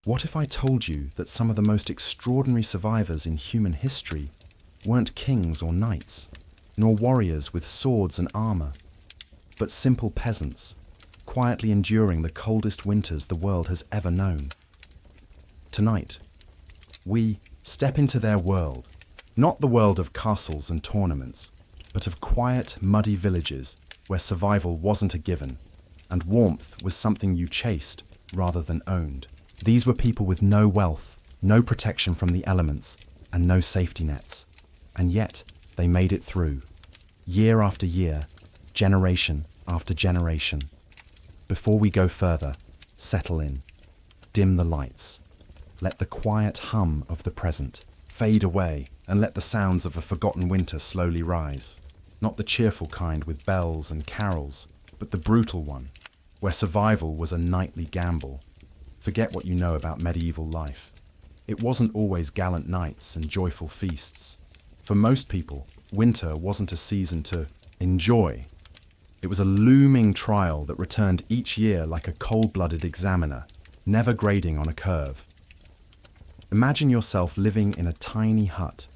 What if I told you that some of the most extraordinary survivors in human history weren't kings or knights, nor warriors with swords and armor, but simple peasants, quietly enduring the coldest winters the world has ever known? Tonight, we step into their world, not the world of castles and tournaments, but of quiet, muddy villages where survival wasn't a given, and warmth was something you chased rather than owned. These were people with no wealth, no protection from the elements, and no safety nets. And yet, they made it through, year after year, generation after generation. Before we go further, settle in, dim the lights, let the quiet hum of the present fade away, and let the sounds of a forgotten winter slowly rise. Not the cheerful kind with bells and carols, but the brutal one, where survival was a nightly gamble. Forget what you know about medieval life. It wasn't always gallant knights and joyful feasts. For most people, winter wasn't a season to enjoy. It was a looming trial that returned each year like a cold-blooded examiner, never grading on a curve. Imagine yourself living in a tiny hut,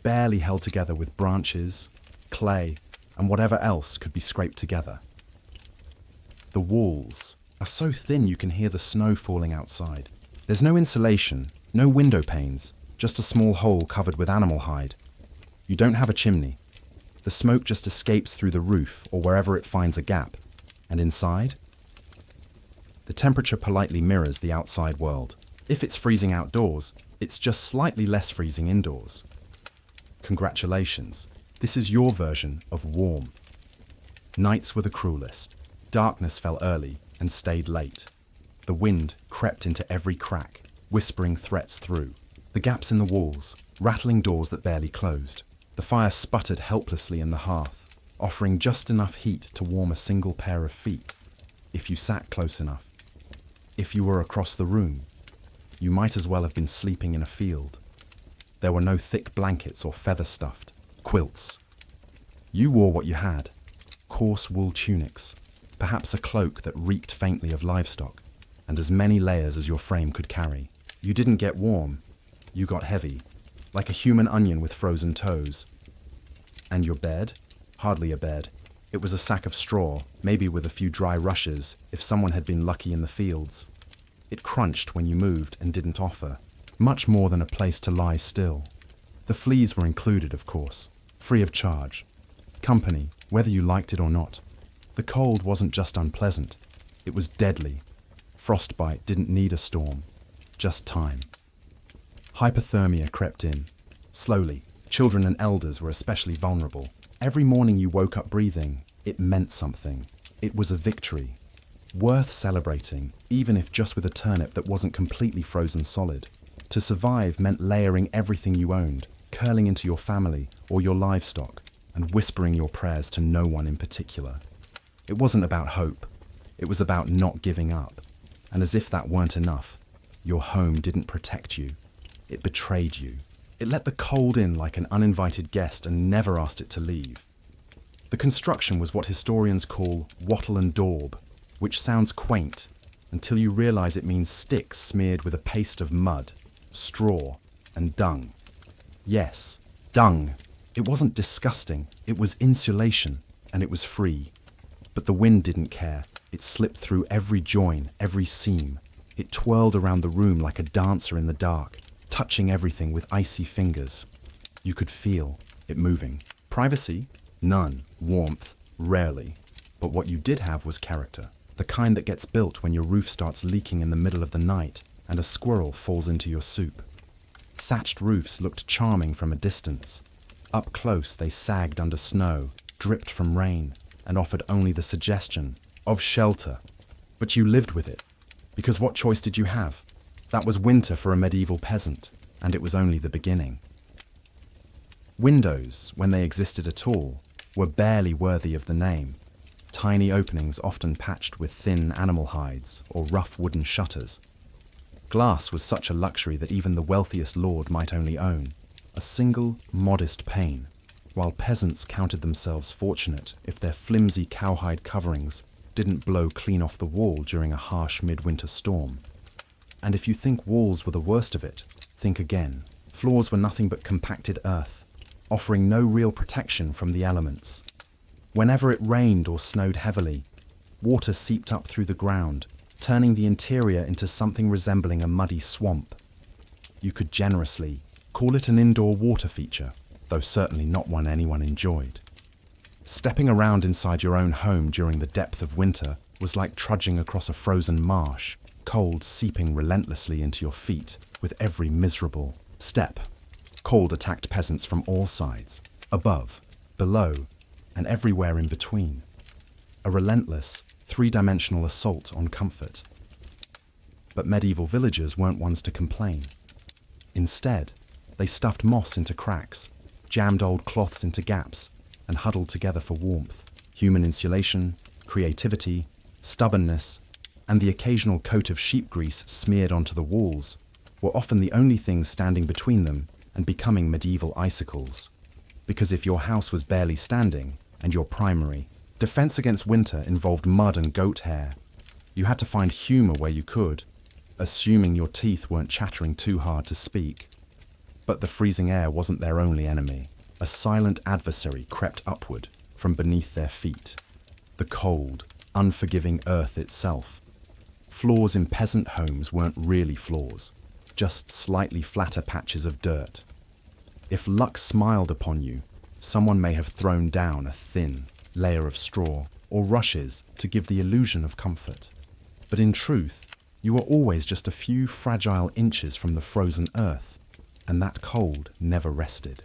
barely held together with branches, clay, and whatever else could be scraped together. The walls are so thin you can hear the snow falling outside. There's no insulation, no window panes, just a small hole covered with animal hide. You don't have a chimney. The smoke just escapes through the roof or wherever it finds a gap. And inside? The temperature politely mirrors the outside world. If it's freezing outdoors, it's just slightly less freezing indoors. Congratulations, this is your version of warm. Nights were the cruelest. Darkness fell early and stayed late. The wind crept into every crack, whispering threats through. The gaps in the walls, rattling doors that barely closed. The fire sputtered helplessly in the hearth, offering just enough heat to warm a single pair of feet. If you sat close enough. If you were across the room, you might as well have been sleeping in a field. There were no thick blankets or feather-stuffed quilts. You wore what you had, coarse wool tunics, perhaps a cloak that reeked faintly of livestock, and as many layers as your frame could carry. You didn't get warm, you got heavy, like a human onion with frozen toes. And your bed? Hardly a bed. It was a sack of straw, maybe with a few dry rushes, if someone had been lucky in the fields. It crunched when you moved and didn't offer, much more than a place to lie still. The fleas were included, of course, free of charge. Company, whether you liked it or not. The cold wasn't just unpleasant, it was deadly. Frostbite didn't need a storm, just time. Hypothermia crept in. Slowly, children and elders were especially vulnerable. Every morning you woke up breathing, it meant something. It was a victory. Worth celebrating, even if just with a turnip that wasn't completely frozen solid. To survive meant layering everything you owned, curling into your family or your livestock, and whispering your prayers to no one in particular. It wasn't about hope, it was about not giving up. And as if that weren't enough, your home didn't protect you. It betrayed you. It let the cold in like an uninvited guest and never asked it to leave. The construction was what historians call wattle and daub, which sounds quaint until you realize it means sticks smeared with a paste of mud, straw, and dung. Yes, dung. It wasn't disgusting, it was insulation, and it was free. But the wind didn't care. It slipped through every join, every seam. It twirled around the room like a dancer in the dark, touching everything with icy fingers. You could feel it moving. Privacy? None. Warmth? Rarely. But what you did have was character. The kind that gets built when your roof starts leaking in the middle of the night and a squirrel falls into your soup. Thatched roofs looked charming from a distance. Up close they sagged under snow, dripped from rain, and offered only the suggestion of shelter. But you lived with it, because what choice did you have? That was winter for a medieval peasant, and it was only the beginning. Windows, when they existed at all, were barely worthy of the name. Tiny openings often patched with thin animal hides or rough wooden shutters. Glass was such a luxury that even the wealthiest lord might only own, a single modest pane, while peasants counted themselves fortunate if their flimsy cowhide coverings didn't blow clean off the wall during a harsh midwinter storm. And if you think walls were the worst of it, think again. Floors were nothing but compacted earth, offering no real protection from the elements. Whenever it rained or snowed heavily, water seeped up through the ground, turning the interior into something resembling a muddy swamp. You could generously call it an indoor water feature, though certainly not one anyone enjoyed. Stepping around inside your own home during the depth of winter was like trudging across a frozen marsh, cold seeping relentlessly into your feet with every miserable step. Cold attacked peasants from all sides, above, below, and everywhere in between. A relentless, three-dimensional assault on comfort. But medieval villagers weren't ones to complain. Instead, they stuffed moss into cracks, jammed old cloths into gaps, and huddled together for warmth. Human insulation, creativity, stubbornness, and the occasional coat of sheep grease smeared onto the walls were often the only things standing between them and becoming medieval icicles. Because if your house was barely standing, and your primary defense against winter involved mud and goat hair, you had to find humor where you could, assuming your teeth weren't chattering too hard to speak. But the freezing air wasn't their only enemy. A silent adversary crept upward from beneath their feet. The cold, unforgiving earth itself. Floors in peasant homes weren't really floors, just slightly flatter patches of dirt. If luck smiled upon you, someone may have thrown down a thin layer of straw or rushes to give the illusion of comfort. But in truth, you were always just a few fragile inches from the frozen earth, and that cold never rested.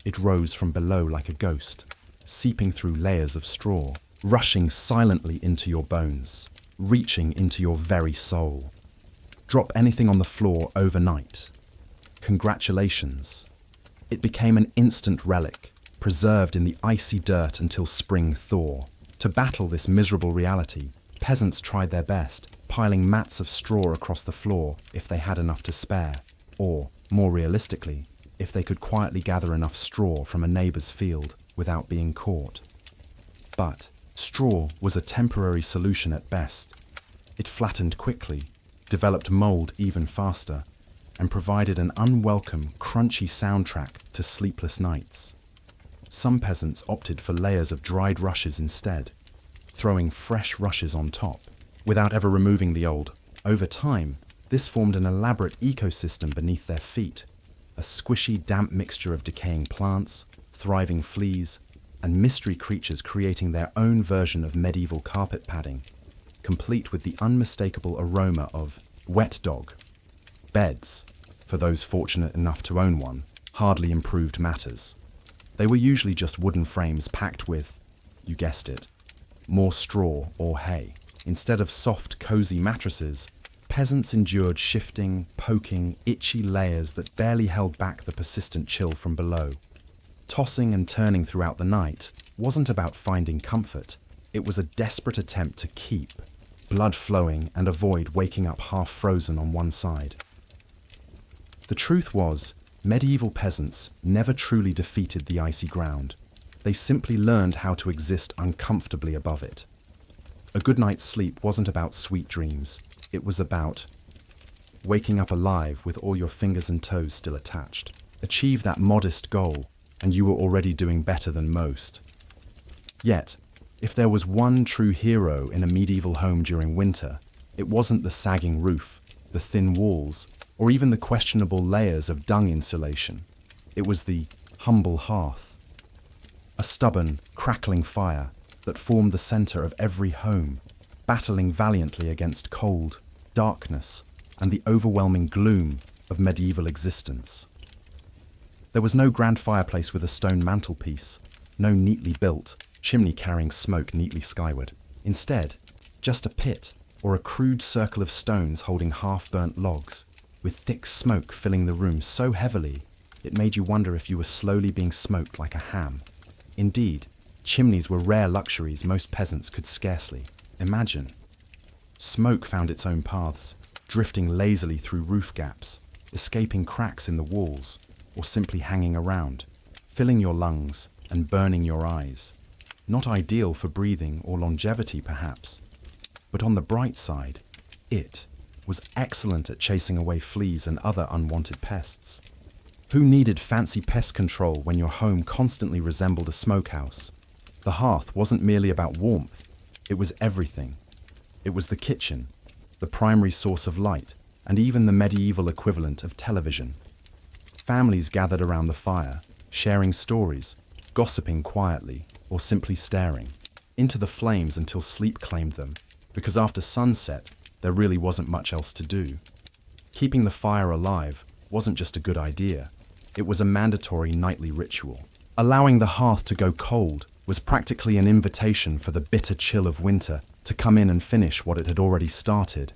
It rose from below like a ghost, seeping through layers of straw, rushing silently into your bones, reaching into your very soul. Drop anything on the floor overnight. Congratulations. It became an instant relic, preserved in the icy dirt until spring thaw. To battle this miserable reality, peasants tried their best, piling mats of straw across the floor if they had enough to spare, or, more realistically, if they could quietly gather enough straw from a neighbour's field without being caught. But straw was a temporary solution at best. It flattened quickly, developed mould even faster, and provided an unwelcome, crunchy soundtrack to sleepless nights. Some peasants opted for layers of dried rushes instead, throwing fresh rushes on top, without ever removing the old. Over time, this formed an elaborate ecosystem beneath their feet, a squishy, damp mixture of decaying plants, thriving fleas, and mystery creatures creating their own version of medieval carpet padding, complete with the unmistakable aroma of wet dog. Beds, for those fortunate enough to own one, hardly improved matters. They were usually just wooden frames packed with, you guessed it, more straw or hay. Instead of soft, cozy mattresses, peasants endured shifting, poking, itchy layers that barely held back the persistent chill from below. Tossing and turning throughout the night wasn't about finding comfort. It was a desperate attempt to keep, blood flowing, and avoid waking up half frozen on one side. The truth was, medieval peasants never truly defeated the icy ground. They simply learned how to exist uncomfortably above it. A good night's sleep wasn't about sweet dreams. It was about waking up alive with all your fingers and toes still attached. Achieve that modest goal, and you were already doing better than most. Yet, if there was one true hero in a medieval home during winter, it wasn't the sagging roof, the thin walls, or even the questionable layers of dung insulation. It was the humble hearth. A stubborn, crackling fire that formed the center of every home, battling valiantly against cold, darkness, and the overwhelming gloom of medieval existence. There was no grand fireplace with a stone mantelpiece, no neatly built, chimney carrying smoke neatly skyward. Instead, just a pit or a crude circle of stones holding half-burnt logs, with thick smoke filling the room so heavily it made you wonder if you were slowly being smoked like a ham. Indeed, chimneys were rare luxuries most peasants could scarcely imagine. Smoke found its own paths, drifting lazily through roof gaps, escaping cracks in the walls, or simply hanging around, filling your lungs and burning your eyes. Not ideal for breathing or longevity, perhaps, but on the bright side, it was excellent at chasing away fleas and other unwanted pests. Who needed fancy pest control when your home constantly resembled a smokehouse? The hearth wasn't merely about warmth, it was everything. It was the kitchen, the primary source of light, and even the medieval equivalent of television. Families gathered around the fire, sharing stories, gossiping quietly, or simply staring into the flames until sleep claimed them, because after sunset, there really wasn't much else to do. Keeping the fire alive wasn't just a good idea, it was a mandatory nightly ritual. Allowing the hearth to go cold was practically an invitation for the bitter chill of winter to come in and finish what it had already started.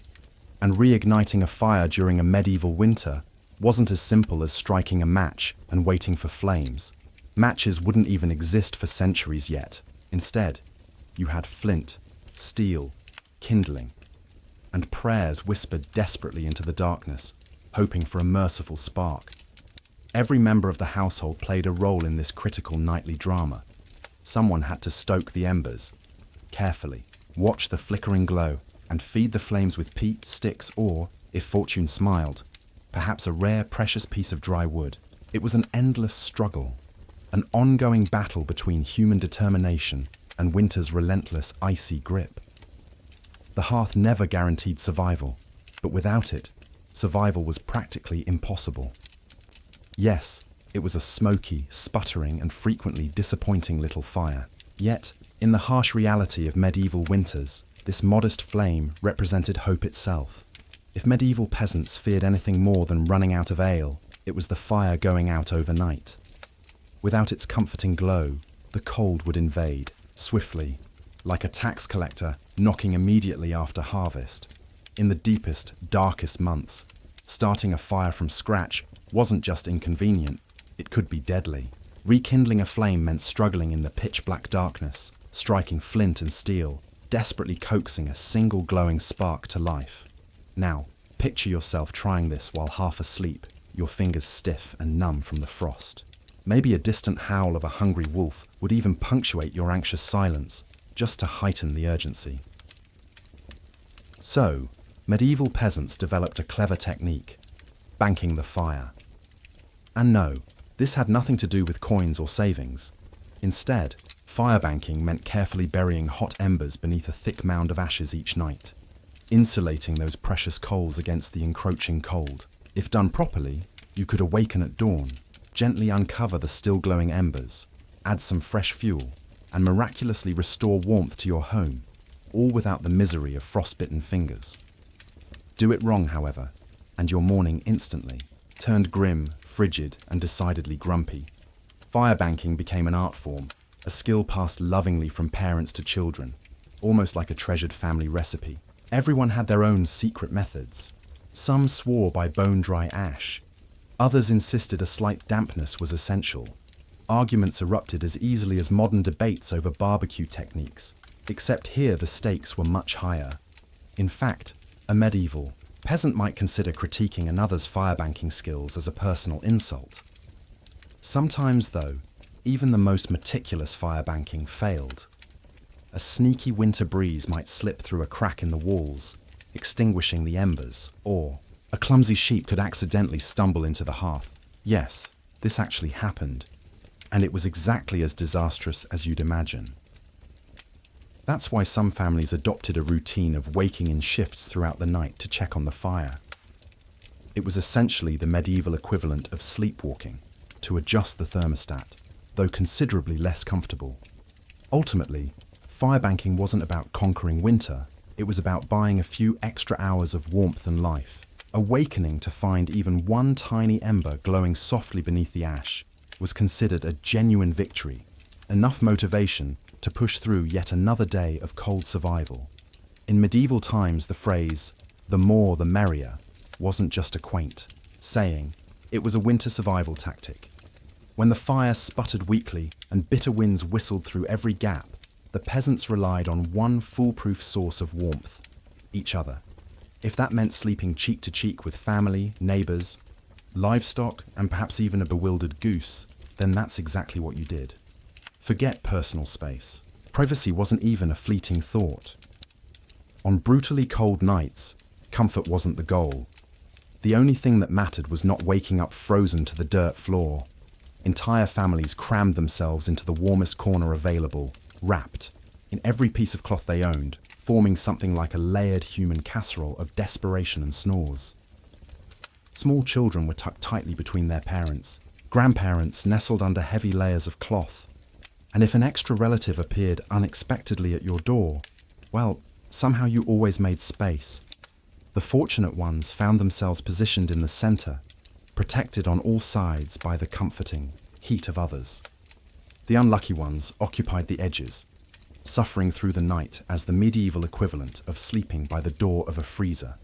And reigniting a fire during a medieval winter wasn't as simple as striking a match and waiting for flames. Matches wouldn't even exist for centuries yet. Instead, you had flint, steel, kindling, and prayers whispered desperately into the darkness, hoping for a merciful spark. Every member of the household played a role in this critical nightly drama. Someone had to stoke the embers, carefully, watch the flickering glow, and feed the flames with peat, sticks, or, if fortune smiled, perhaps a rare, precious piece of dry wood. It was an endless struggle, an ongoing battle between human determination and winter's relentless, icy grip. The hearth never guaranteed survival, but without it, survival was practically impossible. Yes, it was a smoky, sputtering, and frequently disappointing little fire. Yet, in the harsh reality of medieval winters, this modest flame represented hope itself. If medieval peasants feared anything more than running out of ale, it was the fire going out overnight. Without its comforting glow, the cold would invade, swiftly, like a tax collector knocking immediately after harvest. In the deepest, darkest months, starting a fire from scratch wasn't just inconvenient, it could be deadly. Rekindling a flame meant struggling in the pitch-black darkness, striking flint and steel, desperately coaxing a single glowing spark to life. Now, picture yourself trying this while half asleep, your fingers stiff and numb from the frost. Maybe a distant howl of a hungry wolf would even punctuate your anxious silence, just to heighten the urgency. So, medieval peasants developed a clever technique, banking the fire. And no, this had nothing to do with coins or savings. Instead, firebanking meant carefully burying hot embers beneath a thick mound of ashes each night, insulating those precious coals against the encroaching cold. If done properly, you could awaken at dawn, gently uncover the still glowing embers, add some fresh fuel, and miraculously restore warmth to your home, all without the misery of frostbitten fingers. Do it wrong, however, and your morning instantly turned grim, frigid, and decidedly grumpy. Firebanking became an art form, a skill passed lovingly from parents to children, almost like a treasured family recipe. Everyone had their own secret methods. Some swore by bone-dry ash. Others insisted a slight dampness was essential. Arguments erupted as easily as modern debates over barbecue techniques, except here the stakes were much higher. In fact, a medieval peasant might consider critiquing another's firebanking skills as a personal insult. Sometimes, though, even the most meticulous firebanking failed. A sneaky winter breeze might slip through a crack in the walls, extinguishing the embers, or a clumsy sheep could accidentally stumble into the hearth. Yes, this actually happened, and it was exactly as disastrous as you'd imagine. That's why some families adopted a routine of waking in shifts throughout the night to check on the fire. It was essentially the medieval equivalent of sleepwalking, to adjust the thermostat, though considerably less comfortable. Ultimately, firebanking wasn't about conquering winter, it was about buying a few extra hours of warmth and life. Awakening to find even one tiny ember glowing softly beneath the ash was considered a genuine victory, enough motivation to push through yet another day of cold survival. In medieval times, the phrase, "the more the merrier," wasn't just a quaint saying, it was a winter survival tactic. When the fire sputtered weakly and bitter winds whistled through every gap, the peasants relied on one foolproof source of warmth: each other. If that meant sleeping cheek to cheek with family, neighbors, livestock, and perhaps even a bewildered goose, then that's exactly what you did. Forget personal space. Privacy wasn't even a fleeting thought. On brutally cold nights, Comfort wasn't the goal. The only thing that mattered was not waking up frozen to the dirt floor. Entire families crammed themselves into the warmest corner available, wrapped in every piece of cloth they owned, forming something like a layered human casserole of desperation and snores. Small children were tucked tightly between their parents, grandparents nestled under heavy layers of cloth. And if an extra relative appeared unexpectedly at your door, well, somehow you always made space. The fortunate ones found themselves positioned in the center, protected on all sides by the comforting heat of others. The unlucky ones occupied the edges, suffering through the night as the medieval equivalent of sleeping by the door of a freezer.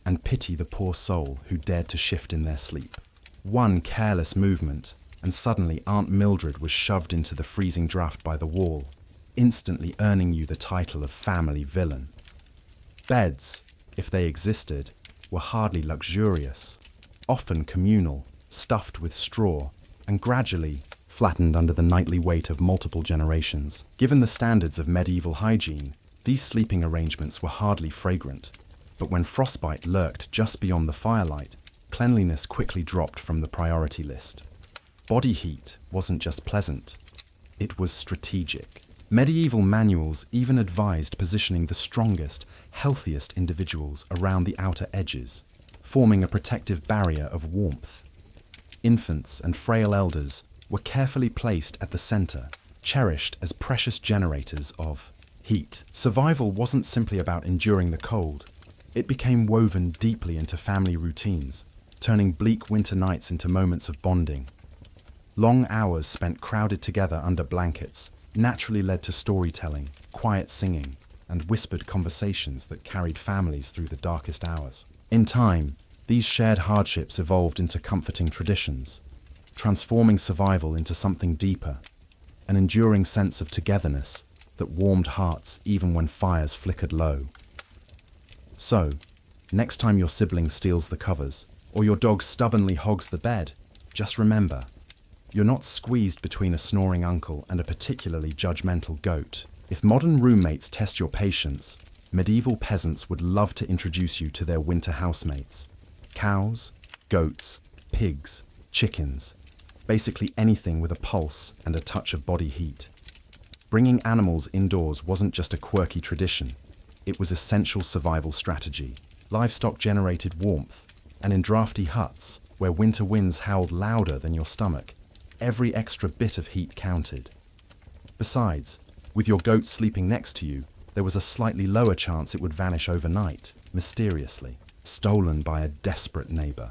And pity the poor soul who dared to shift in their sleep. One careless movement, and suddenly Aunt Mildred was shoved into the freezing draft by the wall, instantly earning you the title of family villain. Beds, if they existed, were hardly luxurious, often communal, stuffed with straw, and gradually flattened under the nightly weight of multiple generations. Given the standards of medieval hygiene, these sleeping arrangements were hardly fragrant, but when frostbite lurked just beyond the firelight, cleanliness quickly dropped from the priority list. Body heat wasn't just pleasant, it was strategic. Medieval manuals even advised positioning the strongest, healthiest individuals around the outer edges, forming a protective barrier of warmth. Infants and frail elders were carefully placed at the center, cherished as precious generators of heat. Survival wasn't simply about enduring the cold. It became woven deeply into family routines, turning bleak winter nights into moments of bonding. Long hours spent crowded together under blankets naturally led to storytelling, quiet singing, and whispered conversations that carried families through the darkest hours. In time, these shared hardships evolved into comforting traditions, transforming survival into something deeper, an enduring sense of togetherness that warmed hearts even when fires flickered low. So, next time your sibling steals the covers, or your dog stubbornly hogs the bed, just remember, you're not squeezed between a snoring uncle and a particularly judgmental goat. If modern roommates test your patience, medieval peasants would love to introduce you to their winter housemates. Cows, goats, pigs, chickens, basically anything with a pulse and a touch of body heat. Bringing animals indoors wasn't just a quirky tradition, it was essential survival strategy. Livestock generated warmth, and in drafty huts, where winter winds howled louder than your stomach, every extra bit of heat counted. Besides, with your goat sleeping next to you, there was a slightly lower chance it would vanish overnight, mysteriously, stolen by a desperate neighbor.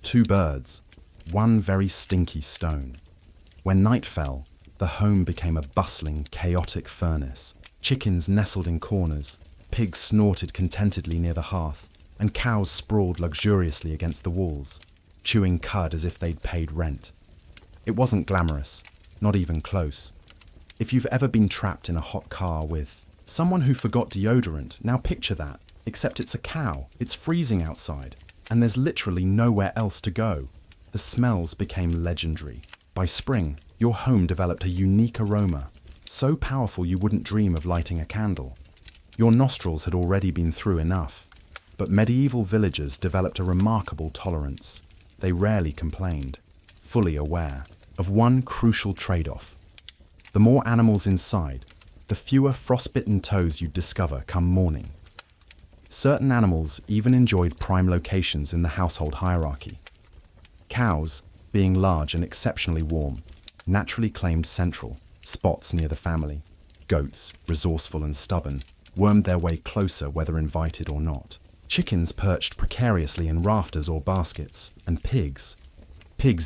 2 birds, 1 very stinky stone. When night fell, the home became a bustling, chaotic furnace. Chickens nestled in corners, pigs snorted contentedly near the hearth, and cows sprawled luxuriously against the walls, chewing cud as if they'd paid rent. It wasn't glamorous, not even close. If you've ever been trapped in a hot car with someone who forgot deodorant, now picture that, except it's a cow, it's freezing outside, and there's literally nowhere else to go. The smells became legendary. By spring, your home developed a unique aroma, so powerful you wouldn't dream of lighting a candle. Your nostrils had already been through enough, but medieval villagers developed a remarkable tolerance. They rarely complained, fully aware of one crucial trade-off. The more animals inside, the fewer frostbitten toes you'd discover come morning. Certain animals even enjoyed prime locations in the household hierarchy. Cows, being large and exceptionally warm, naturally claimed central spots near the family. Goats, resourceful and stubborn, wormed their way closer whether invited or not. Chickens perched precariously in rafters or baskets, and pigs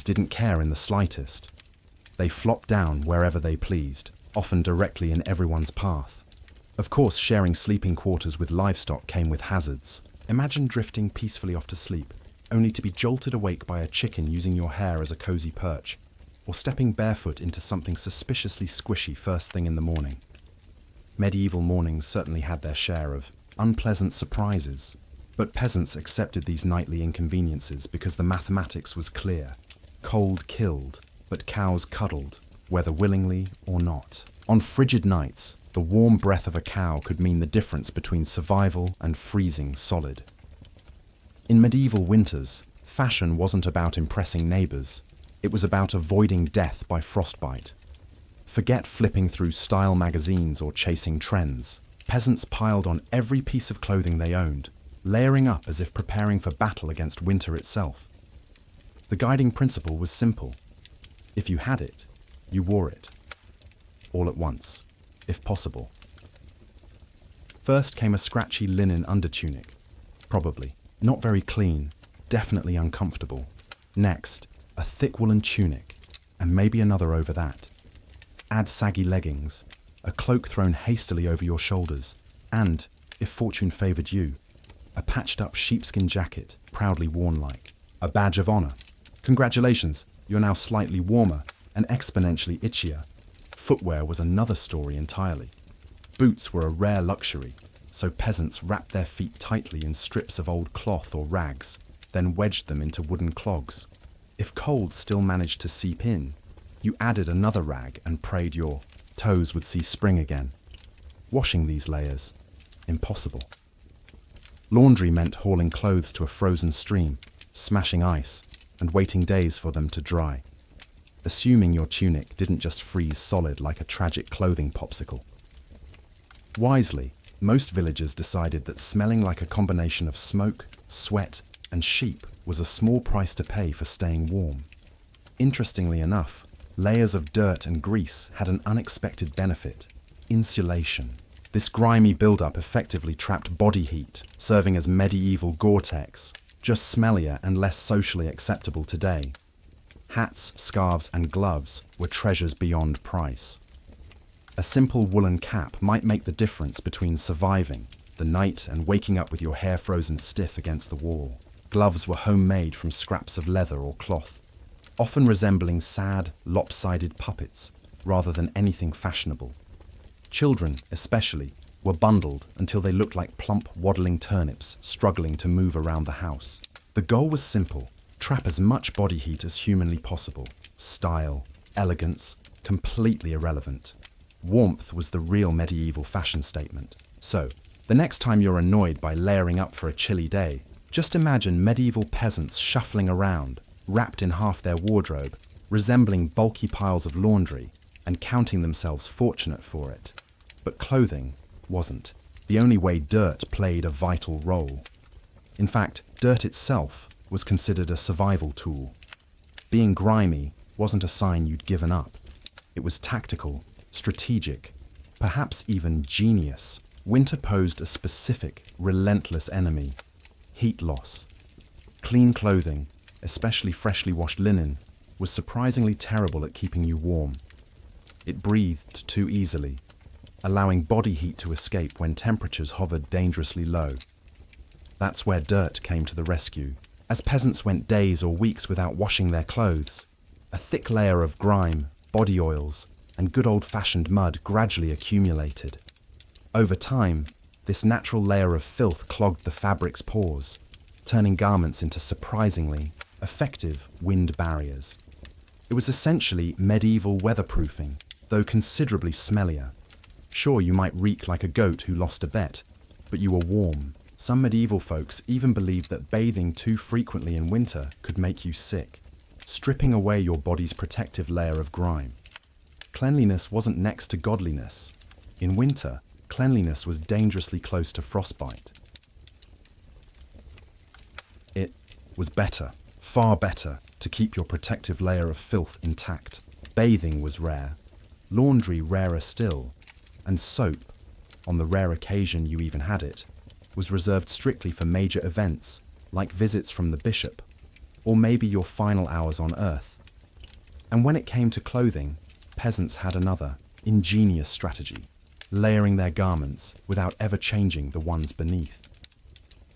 didn't care in the slightest. They flopped down wherever they pleased, often directly in everyone's path. Of course, sharing sleeping quarters with livestock came with hazards. Imagine drifting peacefully off to sleep, only to be jolted awake by a chicken using your hair as a cozy perch, or stepping barefoot into something suspiciously squishy first thing in the morning. Medieval mornings certainly had their share of unpleasant surprises, but peasants accepted these nightly inconveniences because the mathematics was clear. Cold killed, but cows cuddled, whether willingly or not. On frigid nights, the warm breath of a cow could mean the difference between survival and freezing solid. In medieval winters, fashion wasn't about impressing neighbours. It was about avoiding death by frostbite. Forget flipping through style magazines or chasing trends. Peasants piled on every piece of clothing they owned, layering up as if preparing for battle against winter itself. The guiding principle was simple. If you had it, you wore it. All at once, if possible. First came a scratchy linen undertunic. Probably. Not very clean, definitely uncomfortable. Next, a thick woolen tunic, and maybe another over that. Add saggy leggings, a cloak thrown hastily over your shoulders, and, if fortune favoured you, a patched-up sheepskin jacket, proudly worn like a badge of honour. Congratulations, you're now slightly warmer and exponentially itchier. Footwear was another story entirely. Boots were a rare luxury, so peasants wrapped their feet tightly in strips of old cloth or rags, then wedged them into wooden clogs. If cold still managed to seep in, you added another rag and prayed your toes would see spring again. Washing these layers, impossible. Laundry meant hauling clothes to a frozen stream, smashing ice, and waiting days for them to dry. Assuming your tunic didn't just freeze solid like a tragic clothing popsicle. Wisely, most villagers decided that smelling like a combination of smoke, sweat, and sheep was a small price to pay for staying warm. Interestingly enough, layers of dirt and grease had an unexpected benefit: insulation. This grimy buildup effectively trapped body heat, serving as medieval Gore-Tex, just smellier and less socially acceptable today. Hats, scarves, and gloves were treasures beyond price. A simple woolen cap might make the difference between surviving the night and waking up with your hair frozen stiff against the wall. Gloves were homemade from scraps of leather or cloth, often resembling sad, lopsided puppets rather than anything fashionable. Children, especially, were bundled until they looked like plump, waddling turnips struggling to move around the house. The goal was simple: trap as much body heat as humanly possible. Style, elegance, completely irrelevant. Warmth was the real medieval fashion statement. So, the next time you're annoyed by layering up for a chilly day, just imagine medieval peasants shuffling around, wrapped in half their wardrobe, resembling bulky piles of laundry, and counting themselves fortunate for it. But clothing wasn't the only way dirt played a vital role. In fact, dirt itself was considered a survival tool. Being grimy wasn't a sign you'd given up. It was tactical, strategic, perhaps even genius. Winter posed a specific, relentless enemy: heat loss. Clean clothing, especially freshly washed linen, was surprisingly terrible at keeping you warm. It breathed too easily, allowing body heat to escape when temperatures hovered dangerously low. That's where dirt came to the rescue. As peasants went days or weeks without washing their clothes, a thick layer of grime, body oils, and good old-fashioned mud gradually accumulated. Over time, this natural layer of filth clogged the fabric's pores, turning garments into surprisingly effective wind barriers. It was essentially medieval weatherproofing, though considerably smellier. Sure, you might reek like a goat who lost a bet, but you were warm. Some medieval folks even believed that bathing too frequently in winter could make you sick, stripping away your body's protective layer of grime. Cleanliness wasn't next to godliness. In winter, cleanliness was dangerously close to frostbite. It was better, far better, to keep your protective layer of filth intact. Bathing was rare, laundry rarer still, and soap, on the rare occasion you even had it, was reserved strictly for major events, like visits from the bishop, or maybe your final hours on earth. And when it came to clothing, peasants had another, ingenious strategy: layering their garments without ever changing the ones beneath.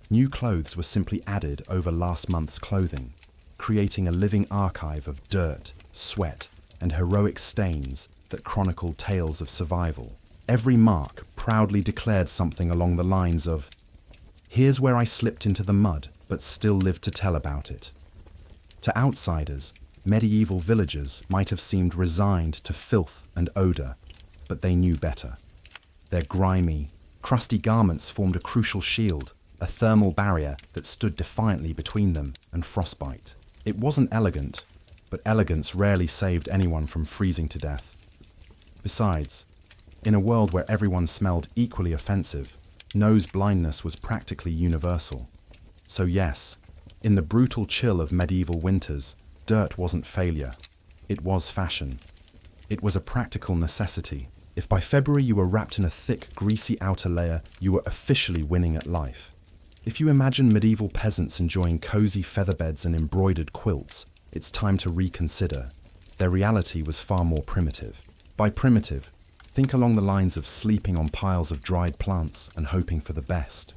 New clothes were simply added over last month's clothing, creating a living archive of dirt, sweat, and heroic stains that chronicled tales of survival. Every mark proudly declared something along the lines of, "Here's where I slipped into the mud, but still lived to tell about it." To outsiders, medieval villagers might have seemed resigned to filth and odour, but they knew better. Their grimy, crusty garments formed a crucial shield, a thermal barrier that stood defiantly between them and frostbite. It wasn't elegant, but elegance rarely saved anyone from freezing to death. Besides, in a world where everyone smelled equally offensive, nose blindness was practically universal. So yes, in the brutal chill of medieval winters, dirt wasn't failure. It was fashion. It was a practical necessity. If by February you were wrapped in a thick, greasy outer layer, you were officially winning at life. If you imagine medieval peasants enjoying cozy featherbeds and embroidered quilts, it's time to reconsider. Their reality was far more primitive. By primitive, think along the lines of sleeping on piles of dried plants and hoping for the best.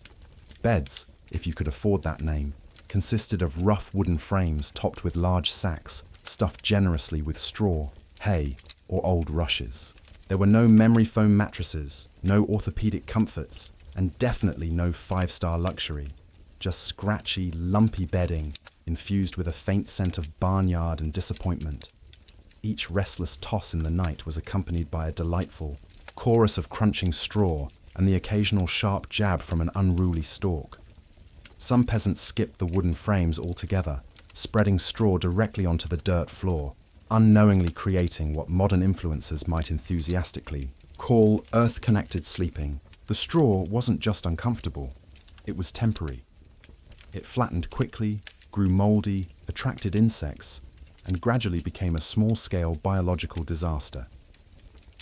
Beds, if you could afford that name, consisted of rough wooden frames topped with large sacks, stuffed generously with straw, hay, or old rushes. There were no memory foam mattresses, no orthopedic comforts, and definitely no five-star luxury. Just scratchy, lumpy bedding, infused with a faint scent of barnyard and disappointment. Each restless toss in the night was accompanied by a delightful chorus of crunching straw and the occasional sharp jab from an unruly stork. Some peasants skipped the wooden frames altogether, spreading straw directly onto the dirt floor, unknowingly creating what modern influencers might enthusiastically call earth-connected sleeping. The straw wasn't just uncomfortable, it was temporary. It flattened quickly, grew moldy, attracted insects, and gradually became a small-scale biological disaster.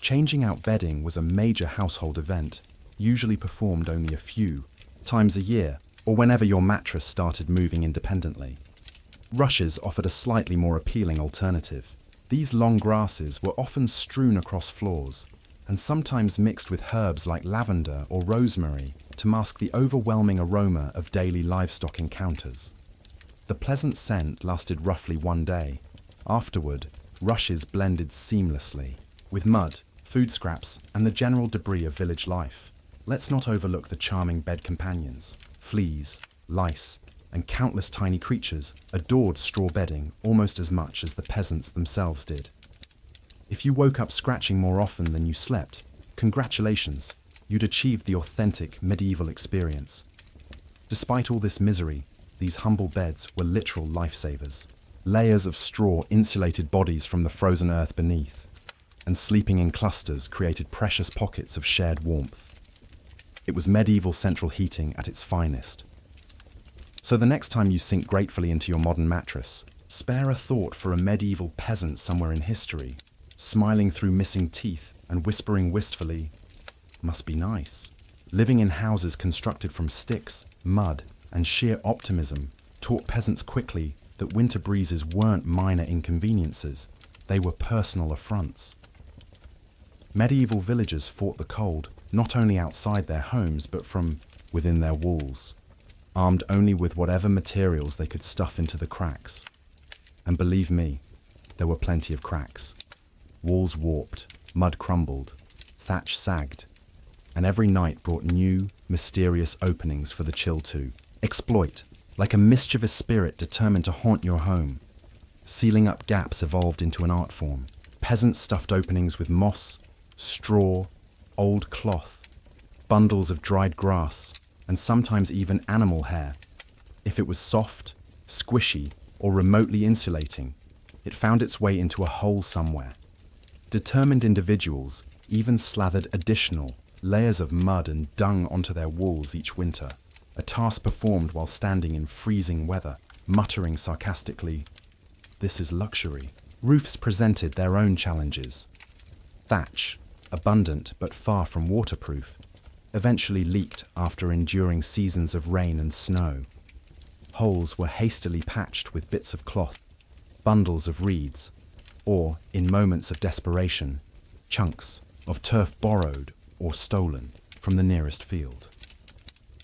Changing out bedding was a major household event, usually performed only a few times a year, or whenever your mattress started moving independently. Rushes offered a slightly more appealing alternative. These long grasses were often strewn across floors, and sometimes mixed with herbs like lavender or rosemary to mask the overwhelming aroma of daily livestock encounters. The pleasant scent lasted roughly one day. Afterward, rushes blended seamlessly with mud, food scraps, and the general debris of village life. Let's not overlook the charming bed companions. Fleas, lice, and countless tiny creatures adored straw bedding almost as much as the peasants themselves did. If you woke up scratching more often than you slept, congratulations, you'd achieved the authentic medieval experience. Despite all this misery, these humble beds were literal lifesavers. Layers of straw insulated bodies from the frozen earth beneath, and sleeping in clusters created precious pockets of shared warmth. It was medieval central heating at its finest. So the next time you sink gratefully into your modern mattress, spare a thought for a medieval peasant somewhere in history, smiling through missing teeth and whispering wistfully, "Must be nice." Living in houses constructed from sticks, mud, and sheer optimism taught peasants quickly that winter breezes weren't minor inconveniences, they were personal affronts. Medieval villagers fought the cold not only outside their homes but from within their walls, armed only with whatever materials they could stuff into the cracks. And believe me, there were plenty of cracks. Walls warped, mud crumbled, thatch sagged, and every night brought new, mysterious openings for the chill to exploit, like a mischievous spirit determined to haunt your home. Sealing up gaps evolved into an art form. Peasants stuffed openings with moss, straw, old cloth, bundles of dried grass, and sometimes even animal hair. If it was soft, squishy, or remotely insulating, it found its way into a hole somewhere. Determined individuals even slathered additional layers of mud and dung onto their walls each winter, a task performed while standing in freezing weather, muttering sarcastically, "This is luxury." Roofs presented their own challenges. Thatch, abundant but far from waterproof, eventually leaked after enduring seasons of rain and snow. Holes were hastily patched with bits of cloth, bundles of reeds, or, in moments of desperation, chunks of turf borrowed or stolen from the nearest field.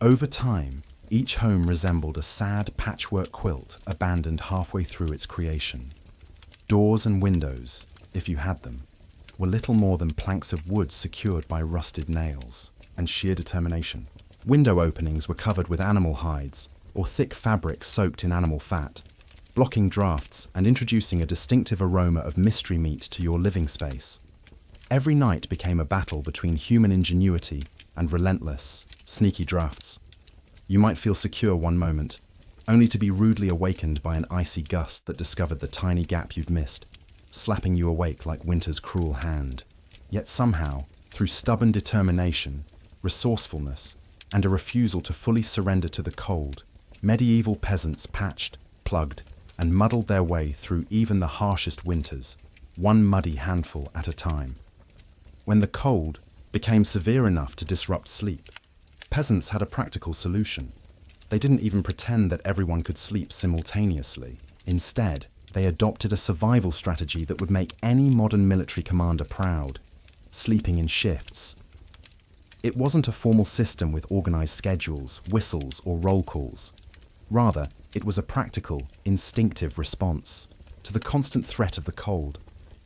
Over time, each home resembled a sad patchwork quilt abandoned halfway through its creation. Doors and windows, if you had them, were little more than planks of wood secured by rusted nails and sheer determination. Window openings were covered with animal hides or thick fabric soaked in animal fat, blocking drafts and introducing a distinctive aroma of mystery meat to your living space. Every night became a battle between human ingenuity and relentless, sneaky drafts. You might feel secure one moment, only to be rudely awakened by an icy gust that discovered the tiny gap you'd missed, slapping you awake like winter's cruel hand. Yet somehow, through stubborn determination, resourcefulness, and a refusal to fully surrender to the cold, medieval peasants patched, plugged, and muddled their way through even the harshest winters, one muddy handful at a time. When the cold became severe enough to disrupt sleep, peasants had a practical solution. They didn't even pretend that everyone could sleep simultaneously. Instead, they adopted a survival strategy that would make any modern military commander proud: sleeping in shifts. It wasn't a formal system with organized schedules, whistles, or roll calls. Rather, it was a practical, instinctive response to the constant threat of the cold,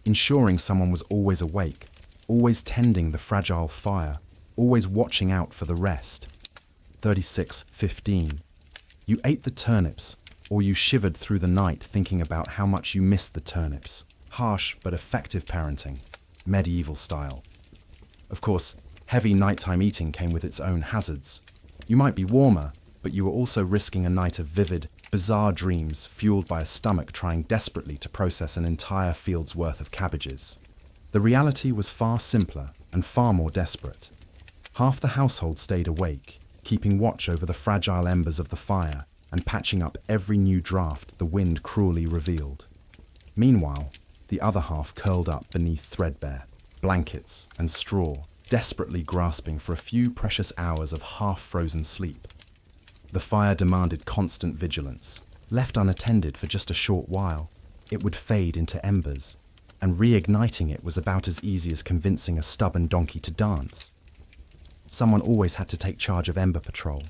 ensuring someone was always awake, always tending the fragile fire, always watching out for the rest. 36:15. You ate the turnips, or you shivered through the night thinking about how much you missed the turnips. Harsh but effective parenting, medieval style. Of course, heavy nighttime eating came with its own hazards. You might be warmer, but you were also risking a night of vivid, bizarre dreams fueled by a stomach trying desperately to process an entire field's worth of cabbages. The reality was far simpler and far more desperate. Half the household stayed awake, keeping watch over the fragile embers of the fire and patching up every new draft the wind cruelly revealed. Meanwhile, the other half curled up beneath threadbare blankets and straw, desperately grasping for a few precious hours of half-frozen sleep. The fire demanded constant vigilance. Left unattended for just a short while, it would fade into embers, and reigniting it was about as easy as convincing a stubborn donkey to dance. Someone always had to take charge of ember patrol,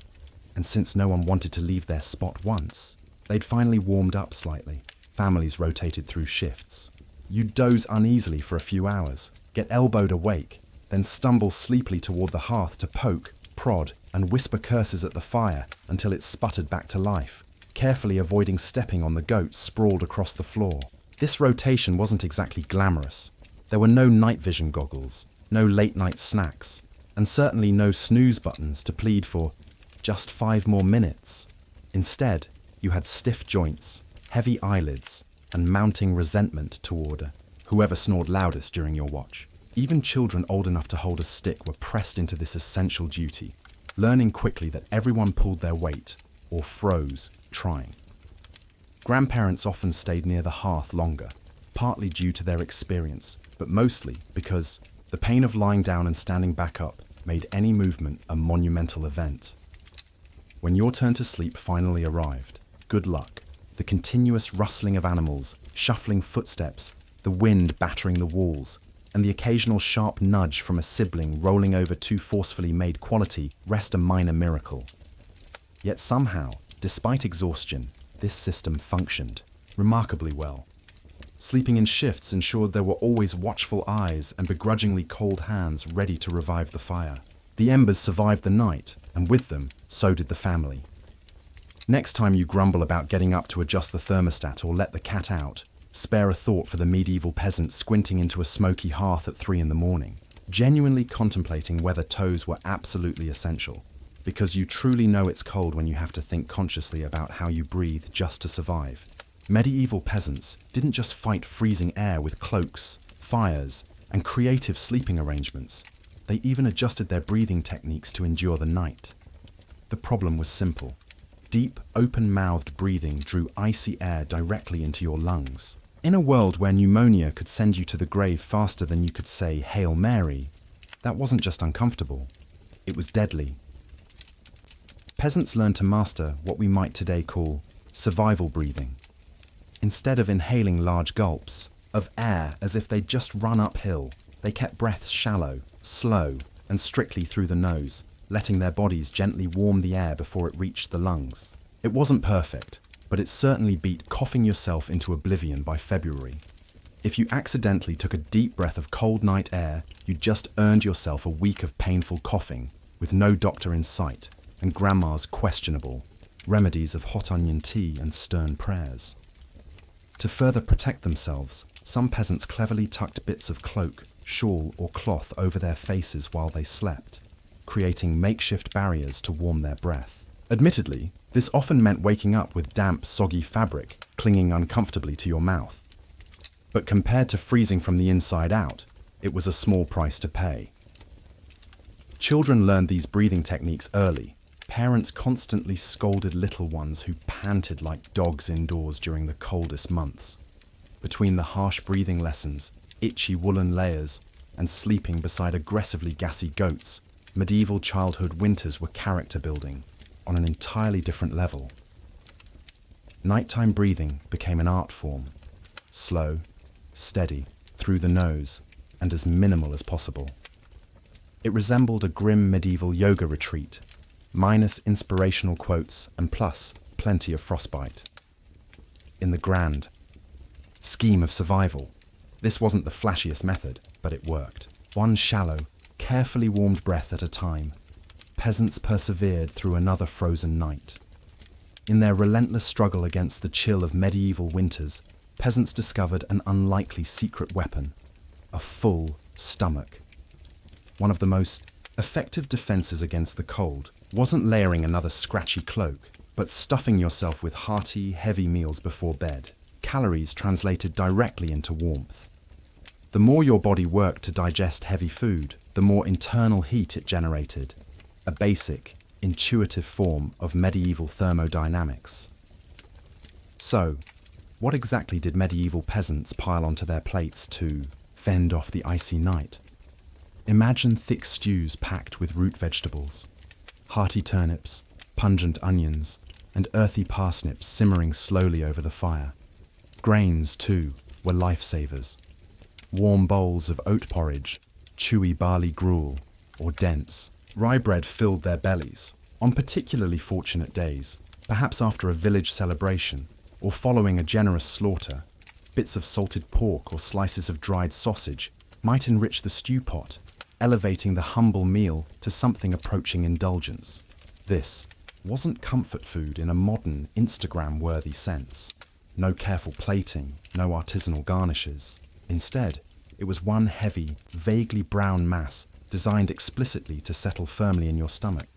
and since no one wanted to leave their spot once, they'd finally warmed up slightly. Families rotated through shifts. You'd doze uneasily for a few hours, get elbowed awake, then stumble sleepily toward the hearth to poke, prod, and whisper curses at the fire until it sputtered back to life, carefully avoiding stepping on the goats sprawled across the floor. This rotation wasn't exactly glamorous. There were no night vision goggles, no late-night snacks, and certainly no snooze buttons to plead for just 5 more minutes. Instead, you had stiff joints, heavy eyelids, and mounting resentment toward whoever snored loudest during your watch. Even children old enough to hold a stick were pressed into this essential duty, learning quickly that everyone pulled their weight, or froze, trying. Grandparents often stayed near the hearth longer, partly due to their experience, but mostly because the pain of lying down and standing back up made any movement a monumental event. When your turn to sleep finally arrived, good luck. The continuous rustling of animals, shuffling footsteps, the wind battering the walls, and the occasional sharp nudge from a sibling rolling over too forcefully made quality rest a minor miracle. Yet somehow, despite exhaustion, this system functioned remarkably well. Sleeping in shifts ensured there were always watchful eyes and begrudgingly cold hands ready to revive the fire. The embers survived the night, and with them, so did the family. Next time you grumble about getting up to adjust the thermostat or let the cat out, spare a thought for the medieval peasant squinting into a smoky hearth at 3 a.m, genuinely contemplating whether toes were absolutely essential, because you truly know it's cold when you have to think consciously about how you breathe just to survive. Medieval peasants didn't just fight freezing air with cloaks, fires, and creative sleeping arrangements. They even adjusted their breathing techniques to endure the night. The problem was simple. Deep, open-mouthed breathing drew icy air directly into your lungs. In a world where pneumonia could send you to the grave faster than you could say Hail Mary, that wasn't just uncomfortable, it was deadly. Peasants learned to master what we might today call survival breathing. Instead of inhaling large gulps of air as if they'd just run uphill, they kept breaths shallow, slow, and strictly through the nose, letting their bodies gently warm the air before it reached the lungs. It wasn't perfect, but it certainly beat coughing yourself into oblivion by February. If you accidentally took a deep breath of cold night air, you just earned yourself a week of painful coughing, with no doctor in sight, and grandma's questionable remedies of hot onion tea and stern prayers. To further protect themselves, some peasants cleverly tucked bits of cloak, shawl, or cloth over their faces while they slept, creating makeshift barriers to warm their breath. Admittedly, this often meant waking up with damp, soggy fabric clinging uncomfortably to your mouth. But compared to freezing from the inside out, it was a small price to pay. Children learned these breathing techniques early. Parents constantly scolded little ones who panted like dogs indoors during the coldest months. Between the harsh breathing lessons, itchy woolen layers, and sleeping beside aggressively gassy goats, medieval childhood winters were character building on an entirely different level. Nighttime breathing became an art form. Slow, steady, through the nose, and as minimal as possible. It resembled a grim medieval yoga retreat, minus inspirational quotes and plus plenty of frostbite. In the grand scheme of survival, this wasn't the flashiest method, but it worked. One shallow, carefully warmed breath at a time, peasants persevered through another frozen night. In their relentless struggle against the chill of medieval winters, peasants discovered an unlikely secret weapon: a full stomach. One of the most effective defenses against the cold wasn't layering another scratchy cloak, but stuffing yourself with hearty, heavy meals before bed. Calories translated directly into warmth. The more your body worked to digest heavy food, the more internal heat it generated, a basic, intuitive form of medieval thermodynamics. So, what exactly did medieval peasants pile onto their plates to fend off the icy night? Imagine thick stews packed with root vegetables, hearty turnips, pungent onions, and earthy parsnips simmering slowly over the fire. Grains, too, were lifesavers. Warm bowls of oat porridge, chewy barley gruel, or dense rye bread filled their bellies. On particularly fortunate days, perhaps after a village celebration, or following a generous slaughter, bits of salted pork or slices of dried sausage might enrich the stew pot, elevating the humble meal to something approaching indulgence. This wasn't comfort food in a modern, Instagram-worthy sense. No careful plating, no artisanal garnishes. Instead, it was one heavy, vaguely brown mass designed explicitly to settle firmly in your stomach,